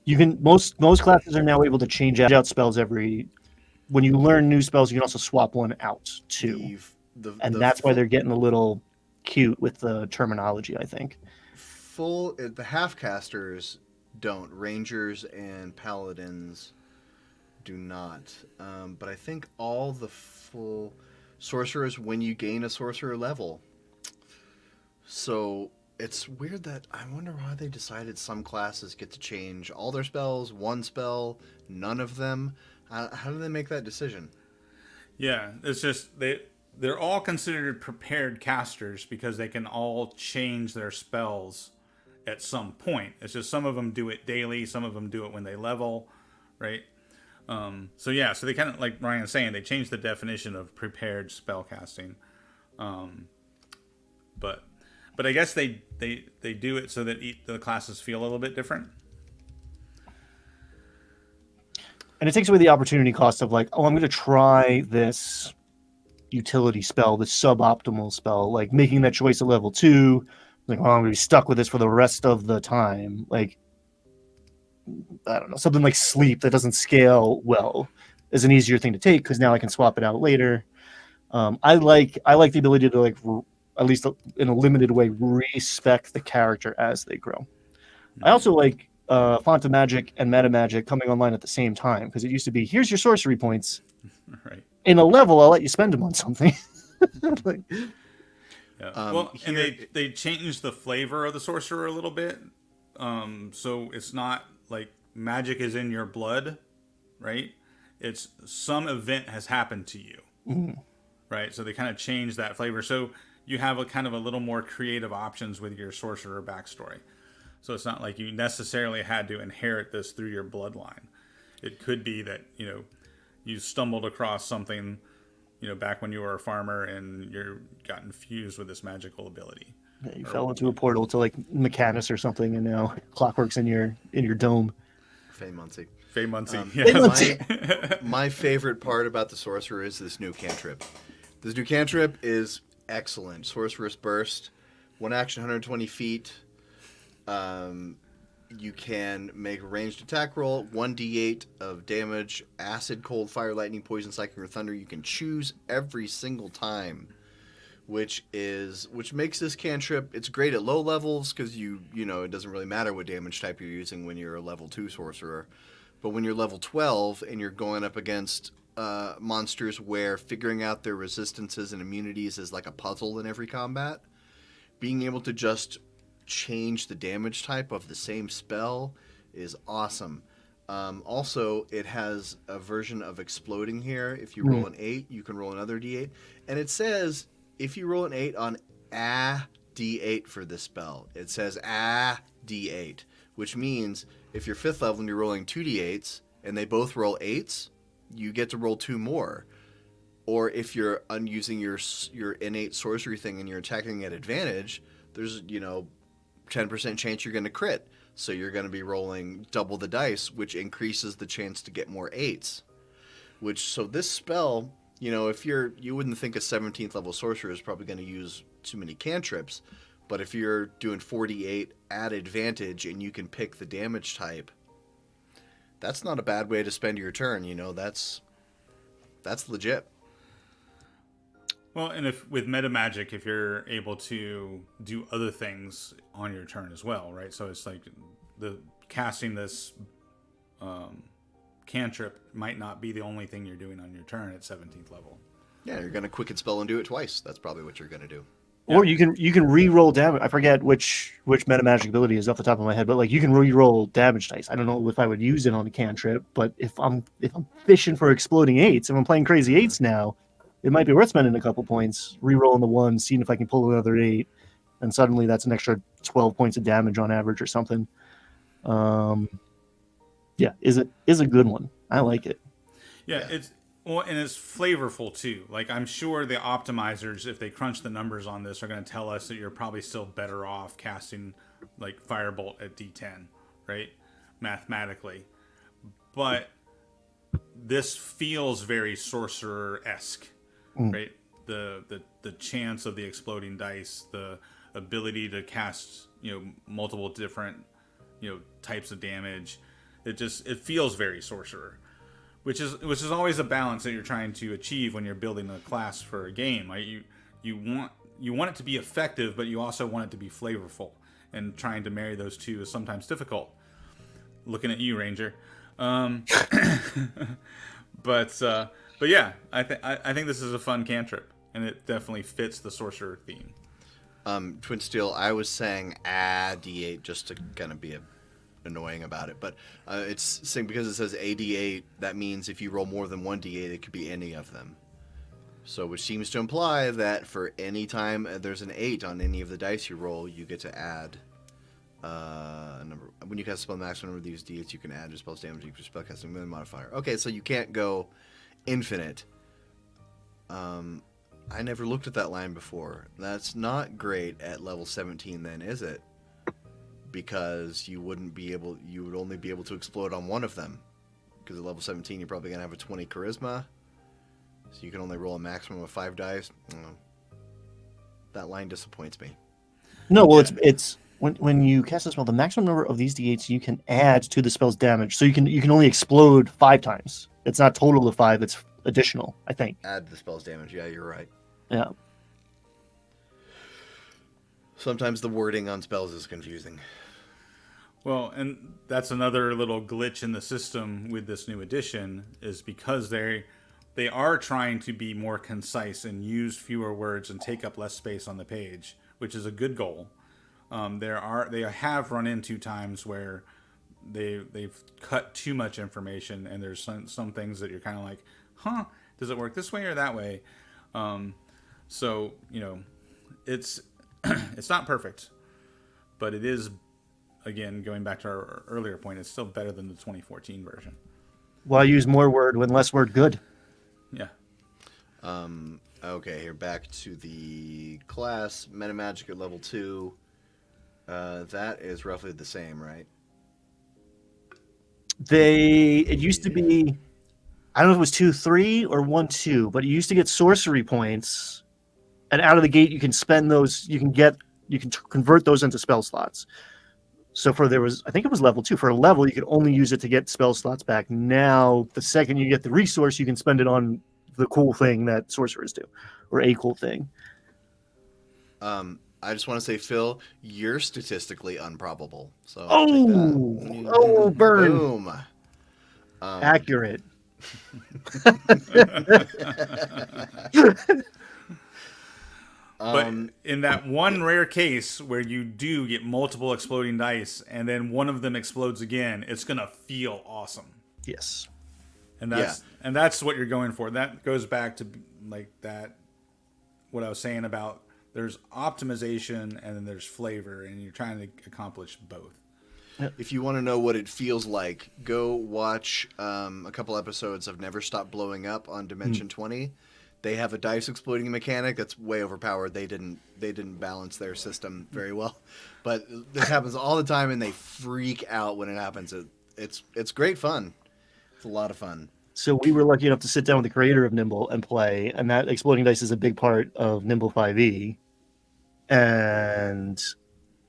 You can most classes are now able to change out spells when you learn new spells. You can also swap one out too, that's why they're getting a little cute with the terminology. I think the half casters don't. Rangers and paladins do not. But I think all the full sorcerers, when you gain a sorcerer level, So it's weird that I wonder why they decided some classes get to change all their spells, one spell, none of them. How do they make that decision? Yeah, it's just they're all considered prepared casters because they can all change their spells at some point. It's just some of them do it daily, some of them do it when they level, right? So they kind of, like Ryan's saying, they changed the definition of prepared spell casting. But I guess they do it so that the classes feel a little bit different. And it takes away the opportunity cost of like, oh, I'm going to try this utility spell, this suboptimal spell, like making that choice at level 2. Like, oh, I'm going to be stuck with this for the rest of the time. Like, I don't know, something like sleep that doesn't scale well is an easier thing to take because now I can swap it out later. I like the ability to, like, at least in a limited way, respec the character as they grow. I also like Font of Magic and Meta Magic coming online at the same time, because it used to be, here's your sorcery points. Right. In a level, I'll let you spend them on something. Like, yeah. Well, and they changed the flavor of the sorcerer a little bit. So it's not like magic is in your blood, right? It's some event has happened to you, right? So they kind of changed that flavor. So you have a kind of a little more creative options with your sorcerer backstory. So it's not like you necessarily had to inherit this through your bloodline. It could be that, you stumbled across something, back when you were a farmer and you got infused with this magical ability. Yeah, you fell into a portal to like Mechanus or something, and now Clockwork's in your dome. Faye Muncie. Faye Muncie. My favorite part about the sorcerer is this new cantrip. This new cantrip is excellent. Sorcerer's Burst, 1 action, 120 feet. You can make a ranged attack roll, 1d8 of damage, acid, cold, fire, lightning, poison, psychic, or thunder. You can choose every single time, which makes this cantrip, it's great at low levels because it doesn't really matter what damage type you're using when you're a level 2 sorcerer. But when you're level 12 and you're going up against monsters where figuring out their resistances and immunities is like a puzzle in every combat, being able to just change the damage type of the same spell is awesome. Also, it has a version of exploding here. If you roll an 8, you can roll another d8. And it says if you roll an 8 on a d8 for this spell, it says a d8, which means if you're 5th level and you're rolling 2d8s and they both roll 8s, you get to roll 2 more. Or if you're using your innate sorcery thing and you're attacking at advantage, there's 10% chance you're going to crit. So you're going to be rolling double the dice, which increases the chance to get more 8s. So this spell, if you wouldn't think a 17th level sorcerer is probably going to use too many cantrips, but if you're doing 48 at advantage and you can pick the damage type, that's not a bad way to spend your turn. That's legit. Well, and with meta magic, if you're able to do other things on your turn as well, right? So it's like the casting this cantrip might not be the only thing you're doing on your turn at 17th level. Yeah, you're going to quicken spell and do it twice. That's probably what you're going to do. Or you can re-roll damage. I forget which meta magic ability is off the top of my head, but like you can re-roll damage dice. I don't know if I would use it on a cantrip, but if I'm fishing for exploding 8s, if I'm playing crazy 8s now, it might be worth spending a couple points, re-rolling the 1, seeing if I can pull another 8, and suddenly that's an extra 12 points of damage on average or something. Is a good one. I like it. Yeah. It's flavorful too. Like, I'm sure the optimizers, if they crunch the numbers on this, are going to tell us that you're probably still better off casting like Firebolt at D10, right? Mathematically. But this feels very sorcerer-esque. Right, the chance of the exploding dice, the ability to cast multiple different types of damage. It feels very sorcerer, which is always a balance that you're trying to achieve when you're building a class for a game. Right? You want it to be effective, but you also want it to be flavorful, and trying to marry those two is sometimes difficult. Looking at you, Ranger. But yeah, I think this is a fun cantrip, and it definitely fits the sorcerer theme. Twin Steel, I was saying add D8 just to kind of be annoying about it, but it's saying because it says AD8, that means if you roll more than one D8, it could be any of them. So, which seems to imply that for any time there's an 8 on any of the dice you roll, you get to add a number. When you cast a spell, the maximum number of these D8s you can add to spell's damage equals spellcasting modifier. Okay, so you can't go infinite. I never looked at that line before. That's not great at level 17 then, is it? Because you would only be able to explode on one of them. Because at level 17 you're probably going to have a 20 charisma. So you can only roll a maximum of 5 dice. That line disappoints me. No, well, it's when you cast a spell, the maximum number of these d8s you can add to the spell's damage. So you can only explode 5 times. It's not total of 5, it's additional, I think. Add the spell's damage. Yeah, you're right. Yeah. Sometimes the wording on spells is confusing. Well, and that's another little glitch in the system with this new edition, is because they are trying to be more concise and use fewer words and take up less space on the page, which is a good goal. They have run into times where they've cut too much information, and there's some things that you're kind of like, huh, does it work this way or that way? So, it's it's not perfect, but it is, again, going back to our earlier point, it's still better than the 2014 version. Why use more word when less word good? Yeah. Okay, here back to the class. Metamagic at level 2. That is roughly the same, right? It used to be, I don't know if it was 2-3 or 1-2, but you used to get sorcery points, and out of the gate you can spend those. You can convert those into spell slots. So I think it was level 2. For a level, you could only use it to get spell slots back. Now, the second you get the resource, you can spend it on the cool thing that sorcerers do, or a cool thing. I just want to say, Phil, you're statistically unprobable. So burn. Boom. Accurate. But in that one rare case where you do get multiple exploding dice and then one of them explodes again, it's gonna feel awesome. Yes. And that's what you're going for. That goes back to like that, what I was saying about there's optimization and then there's flavor, and you're trying to accomplish both. If you want to know what it feels like, go watch a couple episodes of Never Stop Blowing Up on Dimension 20. They have a dice exploding mechanic that's way overpowered. They didn't balance their system very well, but this happens all the time, and they freak out when it happens. It's great fun. It's a lot of fun. So we were lucky enough to sit down with the creator of Nimble and play, and that exploding dice is a big part of Nimble 5e. And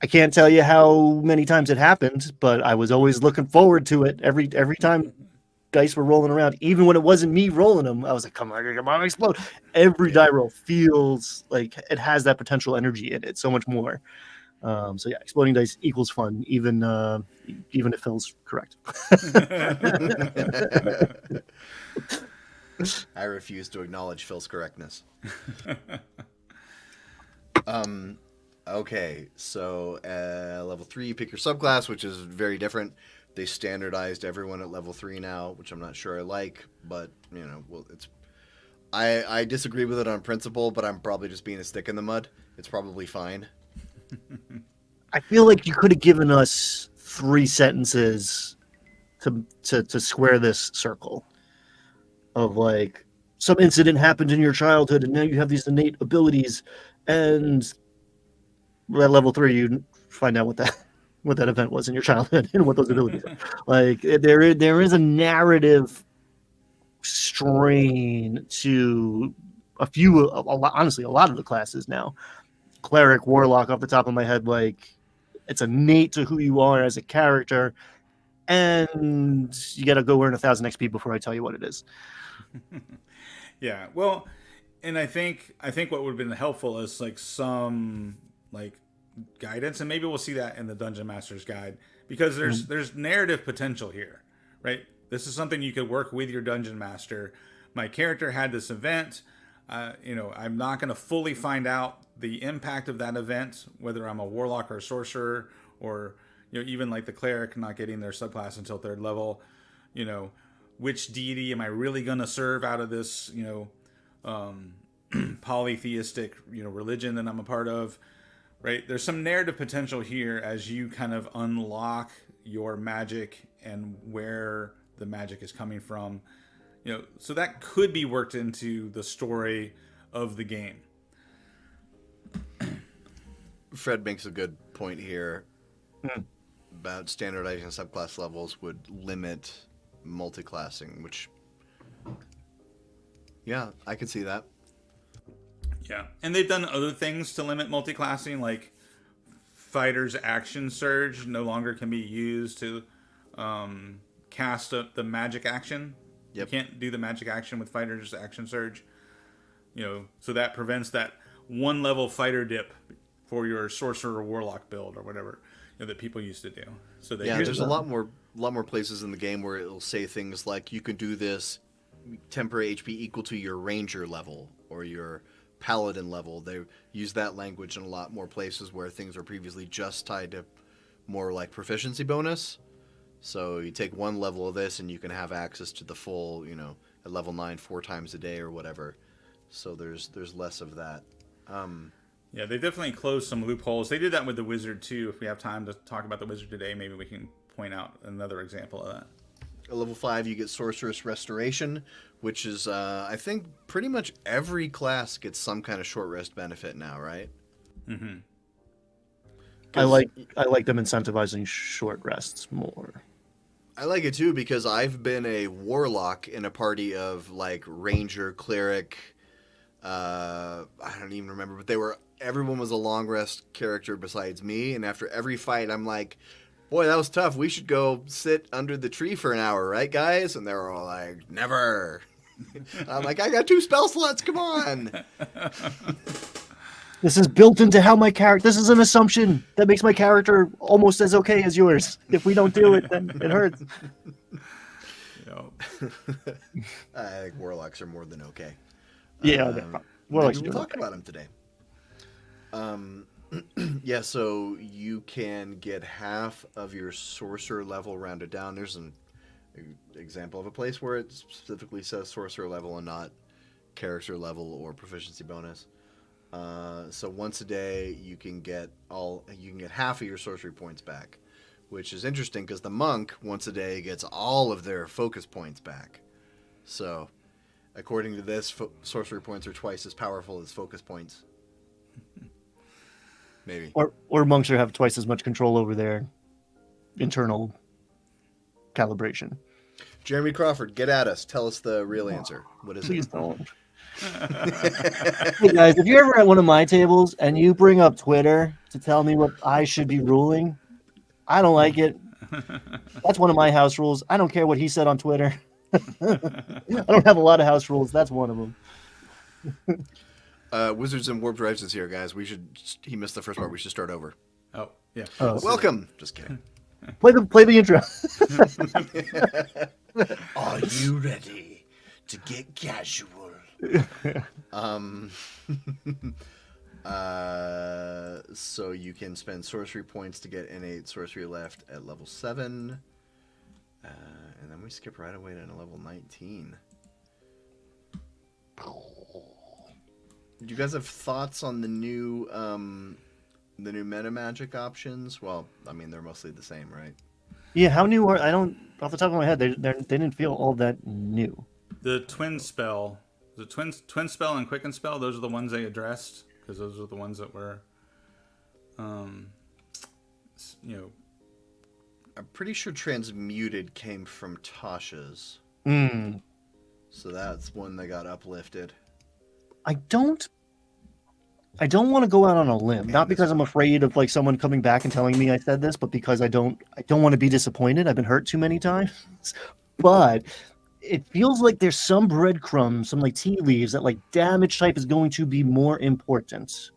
I can't tell you how many times it happened, but I was always looking forward to it every time dice were rolling around. Even when it wasn't me rolling them, I was like, come on, explode. Every die roll feels like it has that potential energy in it, so much more. So yeah, exploding dice equals fun, even if Phil's correct. I refuse to acknowledge Phil's correctness. Okay, so level 3, you pick your subclass, which is very different. They standardized everyone at level 3 now, which I'm not sure I like, but it's. I disagree with it on principle, but I'm probably just being a stick in the mud. It's probably fine. I feel like you could have given us 3 sentences to square this circle of like some incident happened in your childhood and now you have these innate abilities, and at level 3 you find out what that event was in your childhood and what those abilities are. Like there is a narrative strain to honestly a lot of the classes now. Cleric, Warlock off the top of my head, like it's innate to who you are as a character, and you got to go earn 1,000 XP before I tell you what it is. Yeah, well, and I think what would have been helpful is like some like guidance, and maybe we'll see that in the Dungeon Master's Guide, because there's narrative potential here, right? This is something you could work with your Dungeon Master. My character had this event. I'm not going to fully find out the impact of that event, whether I'm a warlock or a sorcerer, or even like the cleric not getting their subclass until 3rd level, which deity am I really going to serve out of this polytheistic religion that I'm a part of, right? There's some narrative potential here as you kind of unlock your magic and where the magic is coming from, so that could be worked into the story of the game. Fred makes a good point here about standardizing subclass levels would limit multiclassing, which, yeah, I can see that. Yeah, and they've done other things to limit multiclassing, like Fighter's Action Surge no longer can be used to cast the magic action. Yep. You can't do the magic action with Fighter's Action Surge. So that prevents that 1 level fighter dip for your sorcerer or warlock build or whatever that people used to do. So there's a lot more places in the game where it'll say things like you can do this temporary HP equal to your ranger level or your paladin level. They use that language in a lot more places where things were previously just tied to more like proficiency bonus. So you take 1 level of this and you can have access to the full, at level 9 4 times a day or whatever. So there's less of that. Yeah, they definitely closed some loopholes. They did that with the wizard too. If we have time to talk about the wizard today, maybe we can point out another example of that. At level 5, you get Sorceress Restoration, which is, I think, pretty much every class gets some kind of short rest benefit now, right? Mm-hmm. I like them incentivizing short rests more. I like it too because I've been a warlock in a party of like ranger, cleric. I don't even remember, but everyone was a long rest character besides me. And after every fight, I'm like, boy, that was tough. We should go sit under the tree for an hour, right, guys? And they're all like, never. I'm like, I got 2 spell slots. Come on. This is built into how my character. This is an assumption that makes my character almost as okay as yours. If we don't do it, then it hurts. I think warlocks are more than okay. Yeah, we'll talk about them today. Yeah, so you can get half of your sorcerer level rounded down. There's an example of a place where it specifically says sorcerer level and not character level or proficiency bonus. So once a day, you can get half of your sorcery points back, which is interesting because the monk once a day gets all of their focus points back. So, according to this, sorcery points are twice as powerful as focus points. Maybe. Or monks have twice as much control over their internal calibration. Jeremy Crawford, get at us. Tell us the real answer. What is Please it? don't. Hey guys, if you're ever at one of my tables and you bring up Twitter to tell me what I should be ruling, I don't like it. That's one of my house rules. I don't care what he said on Twitter. I don't have a lot of house rules. That's one of them. Wizards and Warped Drives is here, guys. He missed the first part. We should start over. Oh, yeah. Welcome. Just kidding. Play the intro. Are you ready to get casual? So you can spend sorcery points to get innate sorcery left at level 7. And then we skip right away to level 19. Do you guys have thoughts on the new meta magic options? Well, I mean, they're mostly the same, right? Yeah, how new are... I don't... Off the top of my head, they didn't feel all that new. The twin spell... The twin spell and quicken spell, those are the ones they addressed, because those are the ones that were, I'm pretty sure transmuted came from Tasha's. So that's one that got uplifted. I don't want to go out on a limb, not because I'm afraid of like someone coming back and telling me I said this, but because I don't want to be disappointed. I've been hurt too many times. But it feels like there's some breadcrumbs, some like tea leaves that like damage type is going to be more important.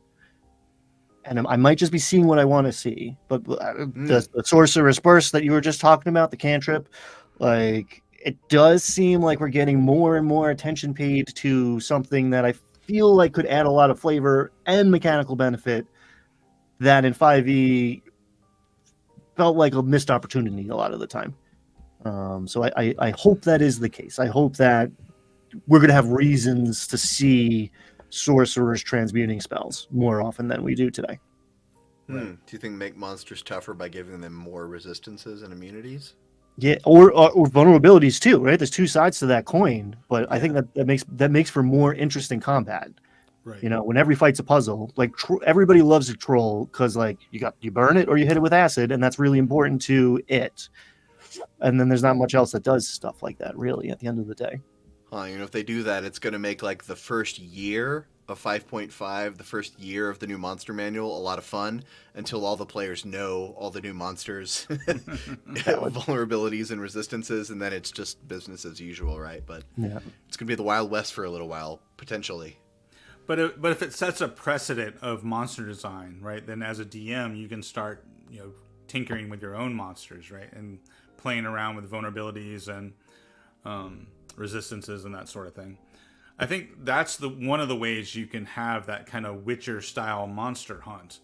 And I might just be seeing what I want to see. But the Sorcerer's Burst that you were just talking about, the cantrip, like it does seem like we're getting more and more attention paid to something that I feel like could add a lot of flavor and mechanical benefit that in 5e felt like a missed opportunity a lot of the time. So I hope that is the case. I hope that we're going to have reasons to see sorcerers transmuting spells more often than we do today. Do you think make monsters tougher by giving them more resistances and immunities? Yeah, or vulnerabilities too, right? There's two sides to that coin, but I think that makes for more interesting combat. Right. You know, when every fight's a puzzle, like everybody loves a troll because like you burn it or you hit it with acid, and that's really important to it. And then there's not much else that does stuff like that, really, at the end of the day. If they do that, it's going to make like the first year of 5.5, the first year of the new monster manual, a lot of fun until all the players know all the new monsters, vulnerabilities and resistances, and then it's just business as usual, right? But yeah, it's going to be the Wild West for a little while, potentially. But if it sets a precedent of monster design, right, then as a DM you can start, tinkering with your own monsters, right, and playing around with vulnerabilities and resistances and that sort of thing. I think that's one of the ways you can have that kind of Witcher style monster hunt.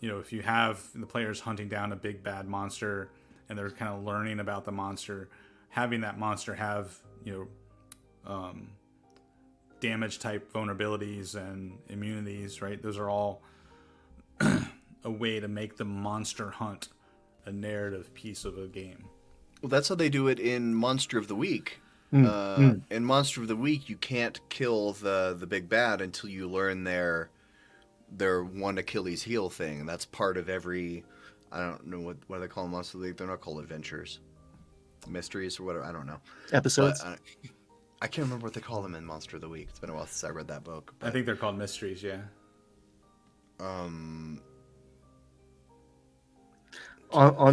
If you have the players hunting down a big bad monster and they're kind of learning about the monster, having that monster have damage type vulnerabilities and immunities, right? Those are all a way to make the monster hunt a narrative piece of a game. Well, that's how they do it in Monster of the Week. In Monster of the Week, you can't kill the big bad until you learn their one Achilles heel thing. And that's part of every, I don't know what do they call them, Monster of the Week? They're not called adventures, mysteries, or whatever. I don't know. Episodes. But, I can't remember what they call them in Monster of the Week. It's been a while since I read that book. But, I think they're called mysteries, yeah. In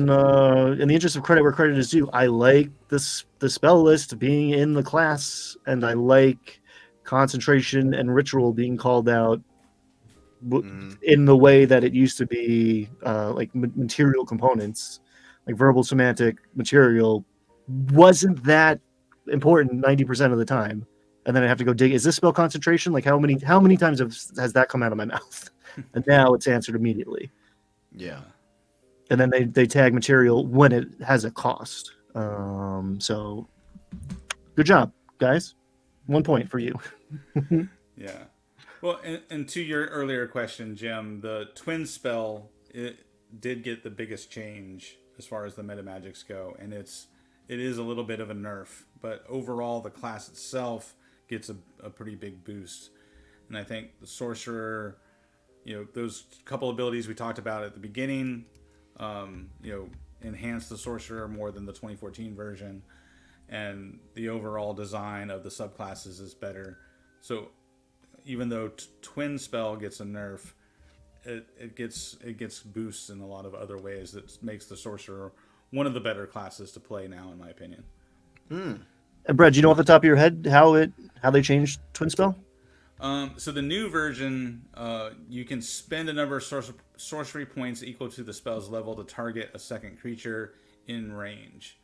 the interest of credit where credit is due, I like the spell list being in the class, and I like concentration and ritual being called out in the way that it used to be, like material components, like verbal, semantic, material wasn't that important 90% of the time, and then I have to go dig. Is this spell concentration? Like how many times has that come out of my mouth? And now it's answered immediately. Yeah. And then they tag material when it has a cost. So good job, guys. 1 point for you. Yeah. Well, and to your earlier question, Jim, the twin spell, it did get the biggest change as far as the meta magics go, and it is a little bit of a nerf, but overall the class itself gets a pretty big boost. And I think the sorcerer, those couple abilities we talked about at the beginning, enhance the sorcerer more than the 2014 version, and the overall design of the subclasses is better. So even though twin spell gets a nerf, it gets boosts in a lot of other ways that makes the sorcerer one of the better classes to play now, in my opinion. And Brad, do you know off the top of your head how they changed twin spell? So the new version, you can spend a number of sorcery points equal to the spell's level to target a second creature in range.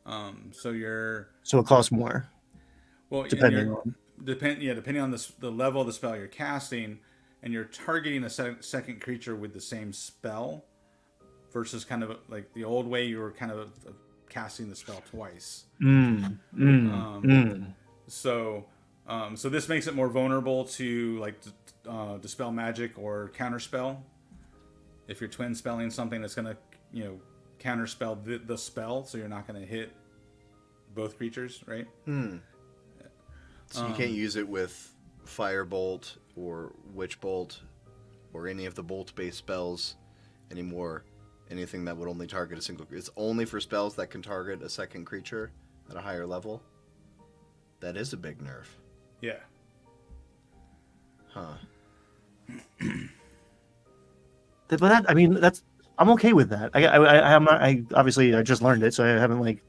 So it costs more. Well, depending on the level of the spell you're casting, and you're targeting a second creature with the same spell, versus kind of like the old way you were kind of casting the spell twice. So this makes it more vulnerable to like dispel magic or counterspell. If you're twin spelling something that's going to, counterspell the spell, so you're not going to hit both creatures, right? So you can't use it with Firebolt or Witch Bolt or any of the bolt-based spells anymore. Anything that would only target a single. It's only for spells that can target a second creature at a higher level. That is a big nerf. Yeah. Huh. But I'm okay with that. I obviously I just learned it, so I haven't like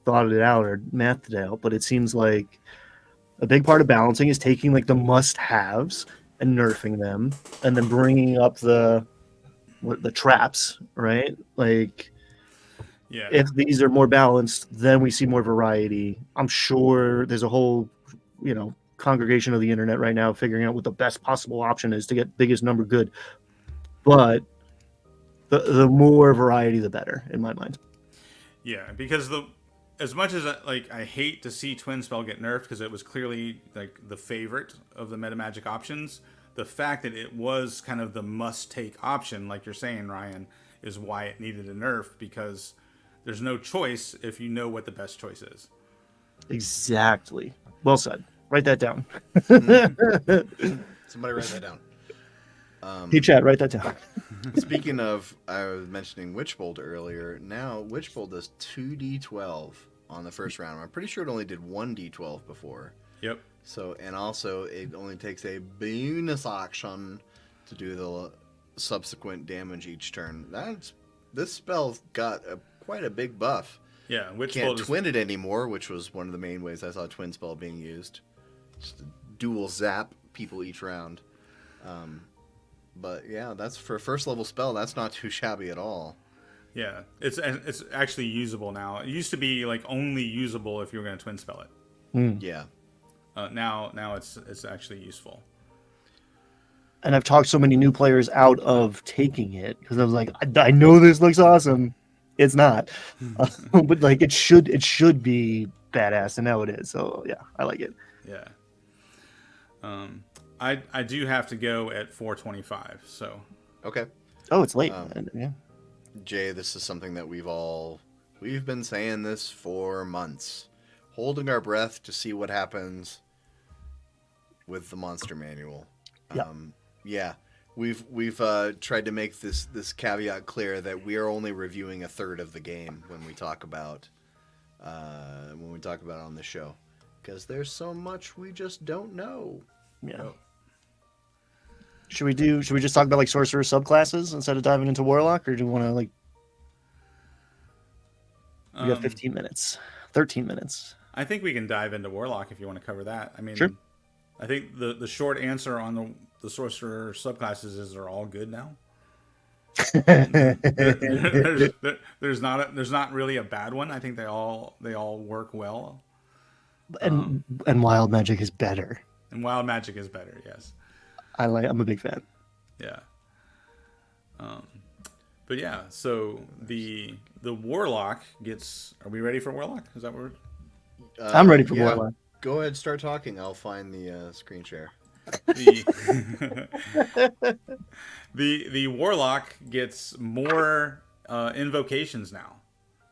thought it out or mathed it out. But it seems like a big part of balancing is taking like the must-haves and nerfing them, and then bringing up the traps, right? Like, Yeah. if these are more balanced, then we see more variety. I'm sure there's a whole, congregation of the internet right now figuring out what the best possible option is to get biggest number good. But the more variety, the better, in my mind. Yeah, because as much as I hate to see Twin Spell get nerfed because it was clearly like the favorite of the meta magic options, the fact that it was kind of the must take option, like you're saying, Ryan, is why it needed a nerf, because there's no choice if you know what the best choice is. Exactly. Well said. Write that down. Somebody write that down. Hey, Chad, write that down. Speaking of, I was mentioning Witchbolt earlier. Now, Witchbolt does 2d12 on the first round. I'm pretty sure it only did 1d12 before. Yep. So, and also, it only takes a bonus action to do the subsequent damage each turn. This spell's got quite a big buff. Yeah, Can't twin it anymore, which was one of the main ways I saw Twin Spell being used. Just a dual zap people each round. But yeah, that's for a first level spell. That's not too shabby at all. Yeah, it's actually usable now. It used to be like only usable if you were going to Twin Spell it. Yeah. Now it's actually useful. And I've talked so many new players out of taking it because I was like, I know this looks awesome. It's not, but like it should be badass, and now it is. So yeah, I like it. Yeah. I do have to go at 4:25. So. Okay. Oh, it's late. Yeah. Jay, this is something that we've been saying this for months, holding our breath to see what happens with the monster manual. Yeah. We've tried to make this caveat clear that we are only reviewing a third of the game when we talk about it on the show, because there's so much we just don't know. Yeah. Oh. Should we just talk about like sorcerer subclasses instead of diving into warlock, or do we want to like? We got 15 minutes, 13 minutes. I think we can dive into warlock if you want to cover that. I mean, sure. I think the short answer on the sorcerer subclasses is they're all good now. There's not really a bad one. I think they all work well. And wild magic is better. And wild magic is better. Yes. I'm a big fan. Yeah. But yeah, so the warlock gets. Are we ready for warlock? Is that what I'm ready for warlock. Go ahead, start talking. I'll find the screen share. The warlock gets more invocations now.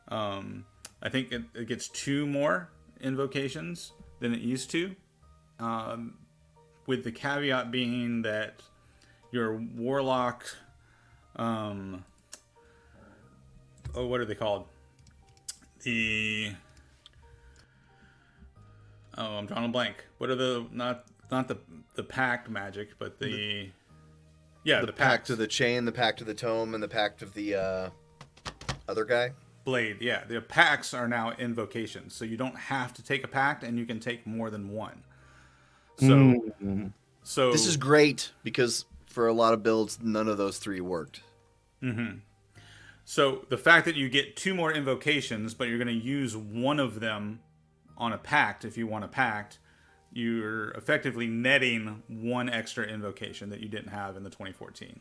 I think it gets 2 more invocations than it used to, with the caveat being that your warlock, what are they called? I'm drawing a blank. What are the not the pact magic, but the pact of the chain, the pact of the tome, and the pact of the other guy? Blade. Yeah, the pacts are now invocations, so you don't have to take a pact, and you can take more than one. So this is great because for a lot of builds, none of those 3 worked. Mm-hmm. So the fact that you get 2 more invocations, but you're going to use one of them on a pact, if you want a pact, you're effectively netting 1 extra invocation that you didn't have in the 2014.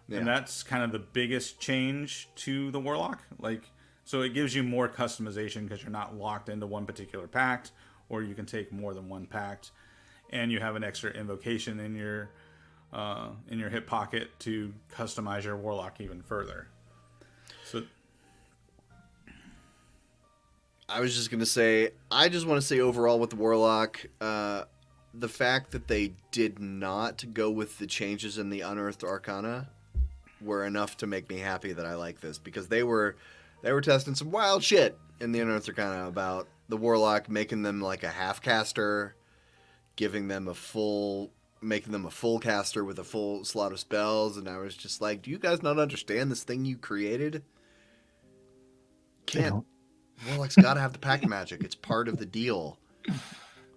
Yeah. And that's kind of the biggest change to the warlock. So it gives you more customization because you're not locked into one particular pact, or you can take more than 1 pact, and you have an extra invocation in your hip pocket to customize your warlock even further. So I was just going to say, I just want to say overall with the warlock, the fact that they did not go with the changes in the Unearthed Arcana were enough to make me happy that I like this, because they were testing some wild shit in the Unearthed Arcana about the warlock, making them like a half caster, making them a full caster with a full slot of spells, and I was just like, do you guys not understand this thing you created? Warlock's got to have the pact magic. It's part of the deal.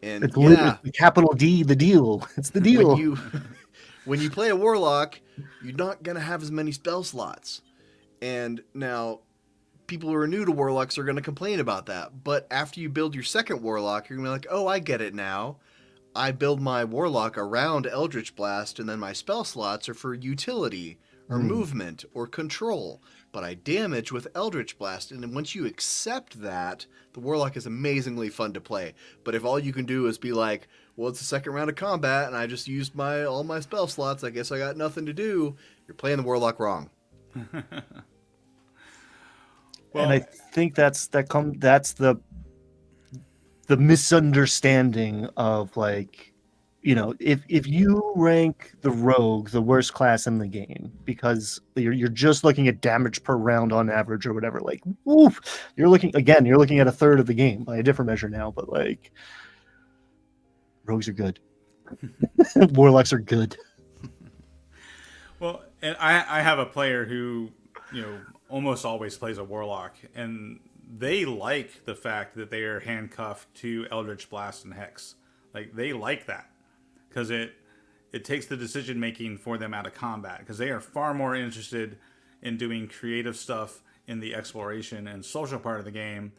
And it's literally capital D, the deal. It's the deal. When you play a warlock, you're not going to have as many spell slots. And now, people who are new to warlocks are going to complain about that. But after you build your second warlock, you're going to be like, oh, I get it now. I build my Warlock around Eldritch Blast, and then my spell slots are for utility or movement or control. But I damage with Eldritch Blast, and then once you accept that, the Warlock is amazingly fun to play. But if all you can do is be like, well, it's the second round of combat, and I just used all my spell slots, I guess I got nothing to do, you're playing the Warlock wrong. And I think that's the misunderstanding of, like, you know, if you rank the rogue the worst class in the game because you're just looking at damage per round on average or whatever, like, woof, you're looking at a third of the game by a different measure now. But like, rogues are good. Warlocks are good. Well, and I have a player who, almost always plays a warlock, and they like the fact that they are handcuffed to Eldritch Blast and Hex. Like, they like that because it takes the decision making for them out of combat, because they are far more interested in doing creative stuff in the exploration and social part of the game.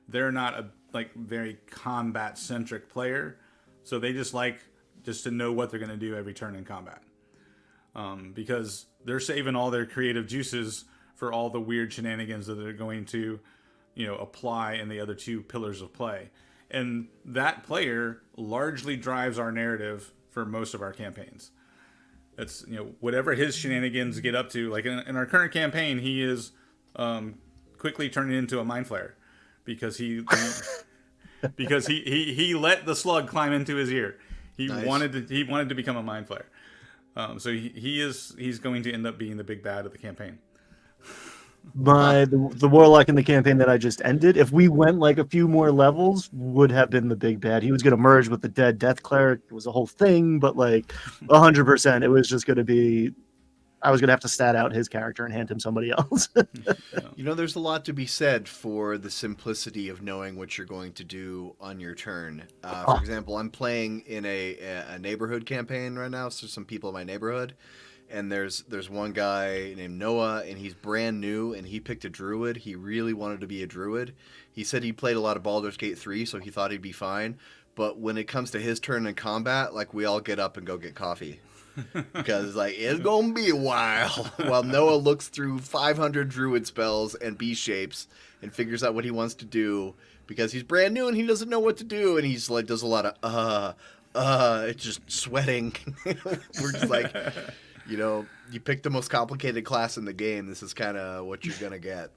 They're not a very combat centric player, so they just like to know what they're going to do every turn in combat, because they're saving all their creative juices for all the weird shenanigans that they're going to apply in the other two pillars of play. And that player largely drives our narrative for most of our campaigns. It's, whatever his shenanigans get up to. Like in our current campaign, he is quickly turning into a mind flayer because he let the slug climb into his ear. He Nice. wanted to become a mind flayer. So he's going to end up being the big bad of the campaign. The warlock in the campaign that I just ended, if we went like a few more levels, would have been the big bad. He was going to merge with the dead death cleric. It was a whole thing, but like 100%, it was just going to be, I was going to have to stat out his character and hand him somebody else. There's a lot to be said for the simplicity of knowing what you're going to do on your turn. For example, I'm playing in a neighborhood campaign right now, so some people in my neighborhood. And there's one guy named Noah, and he's brand new, and he picked a druid. He really wanted to be a druid. He said he played a lot of Baldur's Gate 3, so he thought he'd be fine. But when it comes to his turn in combat, like, we all get up and go get coffee. Because, like, it's going to be a while. While Noah looks through 500 druid spells and beast shapes and figures out what he wants to do. Because he's brand new and he doesn't know what to do. And he's, like, does a lot of, it's just sweating. We're just like... you pick the most complicated class in the game. This is kind of what you're going to get.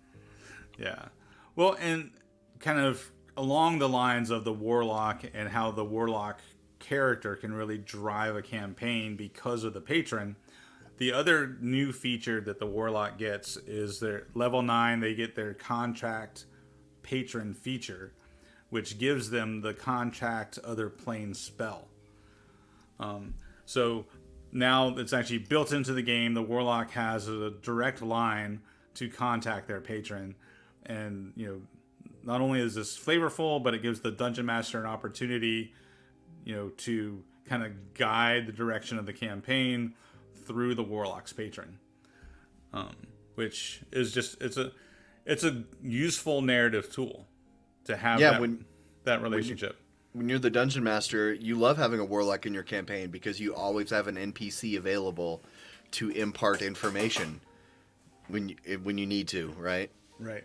Yeah. Well, and kind of along the lines of the Warlock and how the Warlock character can really drive a campaign because of the patron, the other new feature that the Warlock gets is their level 9, they get their Contract Patron feature, which gives them the Contract Other Plane spell. So... now it's actually built into the game. The Warlock has a direct line to contact their patron. And, not only is this flavorful, but it gives the Dungeon Master an opportunity, to kind of guide the direction of the campaign through the Warlock's patron. Which is just, it's a useful narrative tool to have that relationship. When you're the Dungeon Master, you love having a Warlock in your campaign because you always have an NPC available to impart information when you need to, right? Right.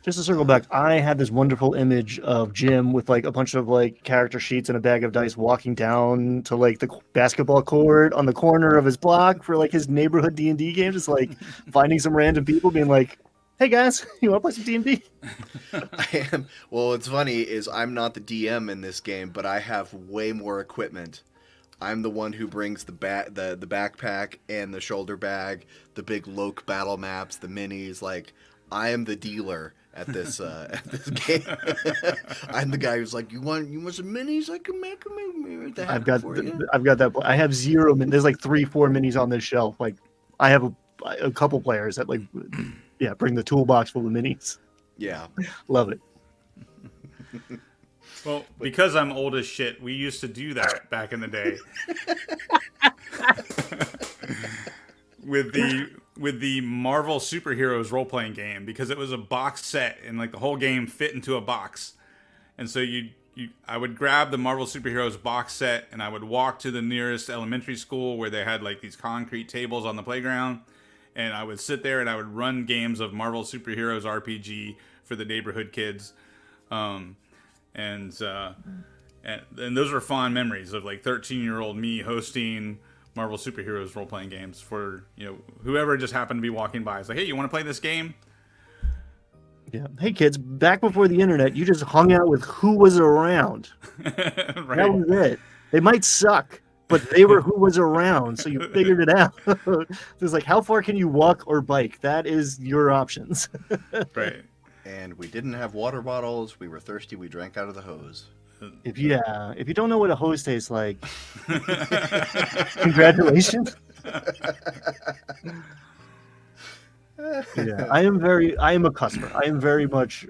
Just to circle back, I had this wonderful image of Jim with like a bunch of like character sheets and a bag of dice walking down to like the basketball court on the corner of his block for like his neighborhood D&D game, just like finding some random people being like, hey guys, you want to play some D&D? I am. Well, what's funny is I'm not the DM in this game, but I have way more equipment. I'm the one who brings the backpack and the shoulder bag, the big Loke battle maps, the minis. Like, I am the dealer at this game. I'm the guy who's like, you want some minis? I can make them. I've got that. I have zero. There's like 3-4 minis on this shelf. Like, I have a couple players that like. Yeah, bring the toolbox full of minis. Yeah. Love it. Well, because I'm old as shit, we used to do that back in the day. with the Marvel superheroes role-playing game, because it was a box set and like the whole game fit into a box. And so you'd I would grab the Marvel Superheroes box set and I would walk to the nearest elementary school where they had like these concrete tables on the playground, and I would sit there and I would run games of Marvel Superheroes RPG for the neighborhood kids, and those were fond memories of like 13-year-old me hosting Marvel Superheroes role-playing games for whoever just happened to be walking by. It's like, hey, you want to play this game? Yeah. Hey kids, back before the internet, you just hung out with who was around. Right. That was it. They might suck, but they were who was around, so you figured it out. It's like, how far can you walk or bike? That is your options. Right. And we didn't have water bottles. We were thirsty. We drank out of the hose. If you don't know what a hose tastes like, congratulations. Yeah, I am a customer. I am very much.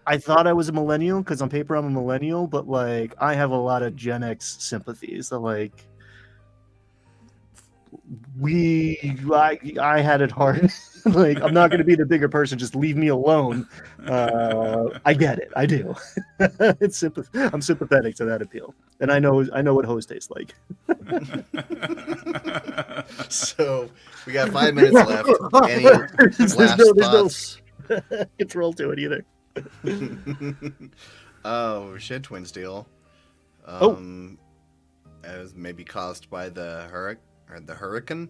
I thought I was a millennial because on paper I'm a millennial, but like I have a lot of Gen X sympathies. So like, I had it hard. Like, I'm not going to be the bigger person. Just leave me alone. I get it. I do. I'm sympathetic to that appeal, and I know what hose tastes like. So we got 5 minutes left. Any last thoughts? No control to it either. Oh, shit, Twin Steel. As maybe caused by the hurricane.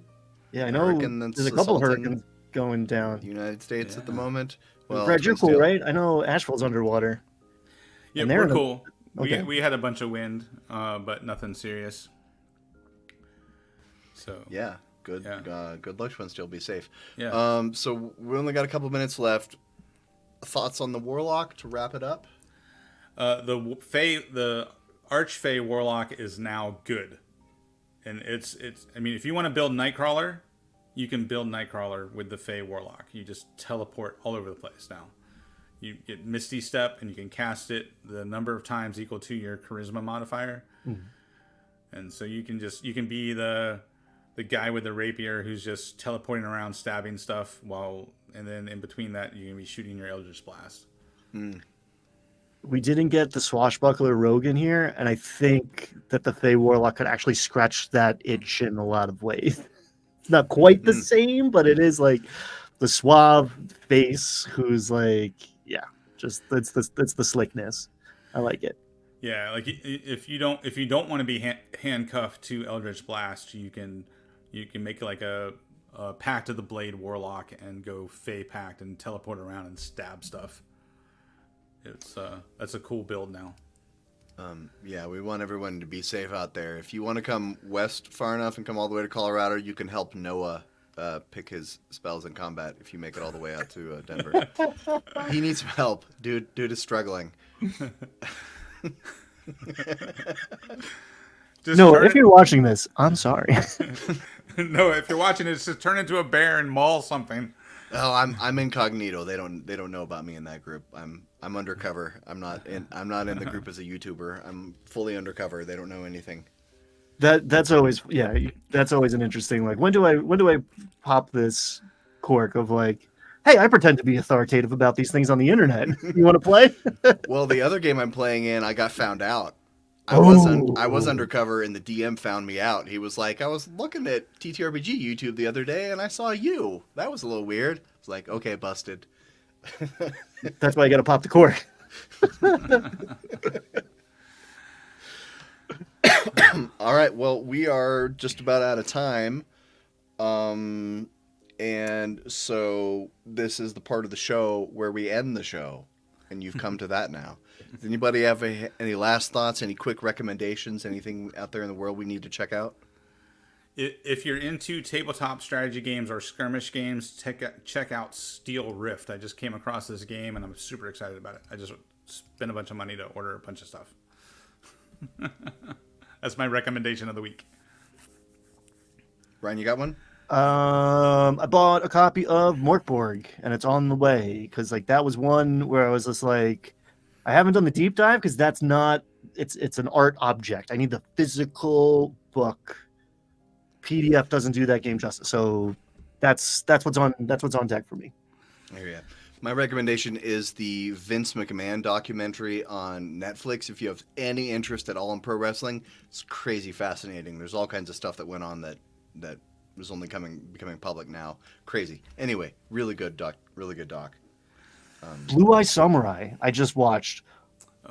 Yeah, I know. There's a couple hurricanes going down. The United States at the moment. Well, Fred, you're cool, right? I know Asheville's underwater. Yeah, we're cool. Okay. We had a bunch of wind, but nothing serious. So yeah, good. Yeah. Good luck, Twin Steel. Be safe. Yeah. So we only got a couple minutes left. Thoughts on the Warlock to wrap it up? The Archfey Warlock is now good, and it's. I mean, if you want to build Nightcrawler, you can build Nightcrawler with the Fey Warlock. You just teleport all over the place now. You get Misty Step, and you can cast it the number of times equal to your Charisma modifier, and so you can be the guy with the rapier who's just teleporting around, stabbing stuff and then in between that you can be shooting your Eldritch Blast. We didn't get the swashbuckler rogue in here, and I think that the Fey Warlock could actually scratch that itch in a lot of ways. It's not quite the same, but it is like the suave face who's like, yeah, just it's the slickness. I like it. Yeah, like if you don't want to be handcuffed to Eldritch Blast, you can make like a Pact of the Blade Warlock and go Fey Pact and teleport around and stab stuff. That's a cool build now. Yeah, we want everyone to be safe out there. If you want to come west far enough and come all the way to Colorado, you can help Noah pick his spells in combat if you make it all the way out to Denver. He needs some help. Dude is struggling. If you're watching this, I'm sorry. No, if you're watching it, just turn into a bear and maul something. Oh, I'm incognito. They don't know about me in that group. I'm undercover. I'm not in the group as a YouTuber. I'm fully undercover. They don't know anything. That's always an interesting, like, when do I pop this cork of like, hey, I pretend to be authoritative about these things on the internet. You want to play? Well, the other game I'm playing in, I got found out. I was undercover, and the DM found me out. He was like, I was looking at TTRPG YouTube the other day, and I saw you. That was a little weird. It's like, okay, busted. That's why you got to pop the cork. All right. Well, we are just about out of time. And so this is the part of the show where we end the show, and you've come to that now. Does anybody have any last thoughts, any quick recommendations, anything out there in the world we need to check out? If you're into tabletop strategy games or skirmish games, check out Steel Rift. I just came across this game, and I'm super excited about it. I just spent a bunch of money to order a bunch of stuff. That's my recommendation of the week. Brian, you got one? I bought a copy of Morkborg, and it's on the way, because like that was one where I was just like, I haven't done the deep dive because that's not it's an art object. I need the physical book. PDF doesn't do that game justice. So that's what's on deck for me. Yeah. My recommendation is the Vince McMahon documentary on Netflix. If you have any interest at all in pro wrestling, it's crazy fascinating. There's all kinds of stuff that went on that was only becoming public now. Crazy. Anyway, really good doc. Really good doc. Blue Eye Samurai, I just watched.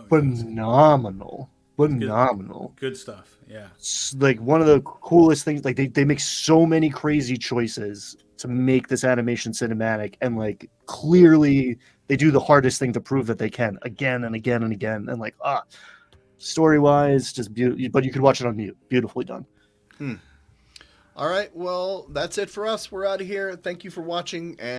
Phenomenal. Phenomenal. Good stuff. Yeah. It's like one of the coolest things. Like they make so many crazy choices to make this animation cinematic, and like clearly they do the hardest thing to prove that they can again and again and again. And like story wise, just beautiful. But you could watch it on mute. Beautifully done. All right. Well, that's it for us. We're out of here. Thank you for watching. And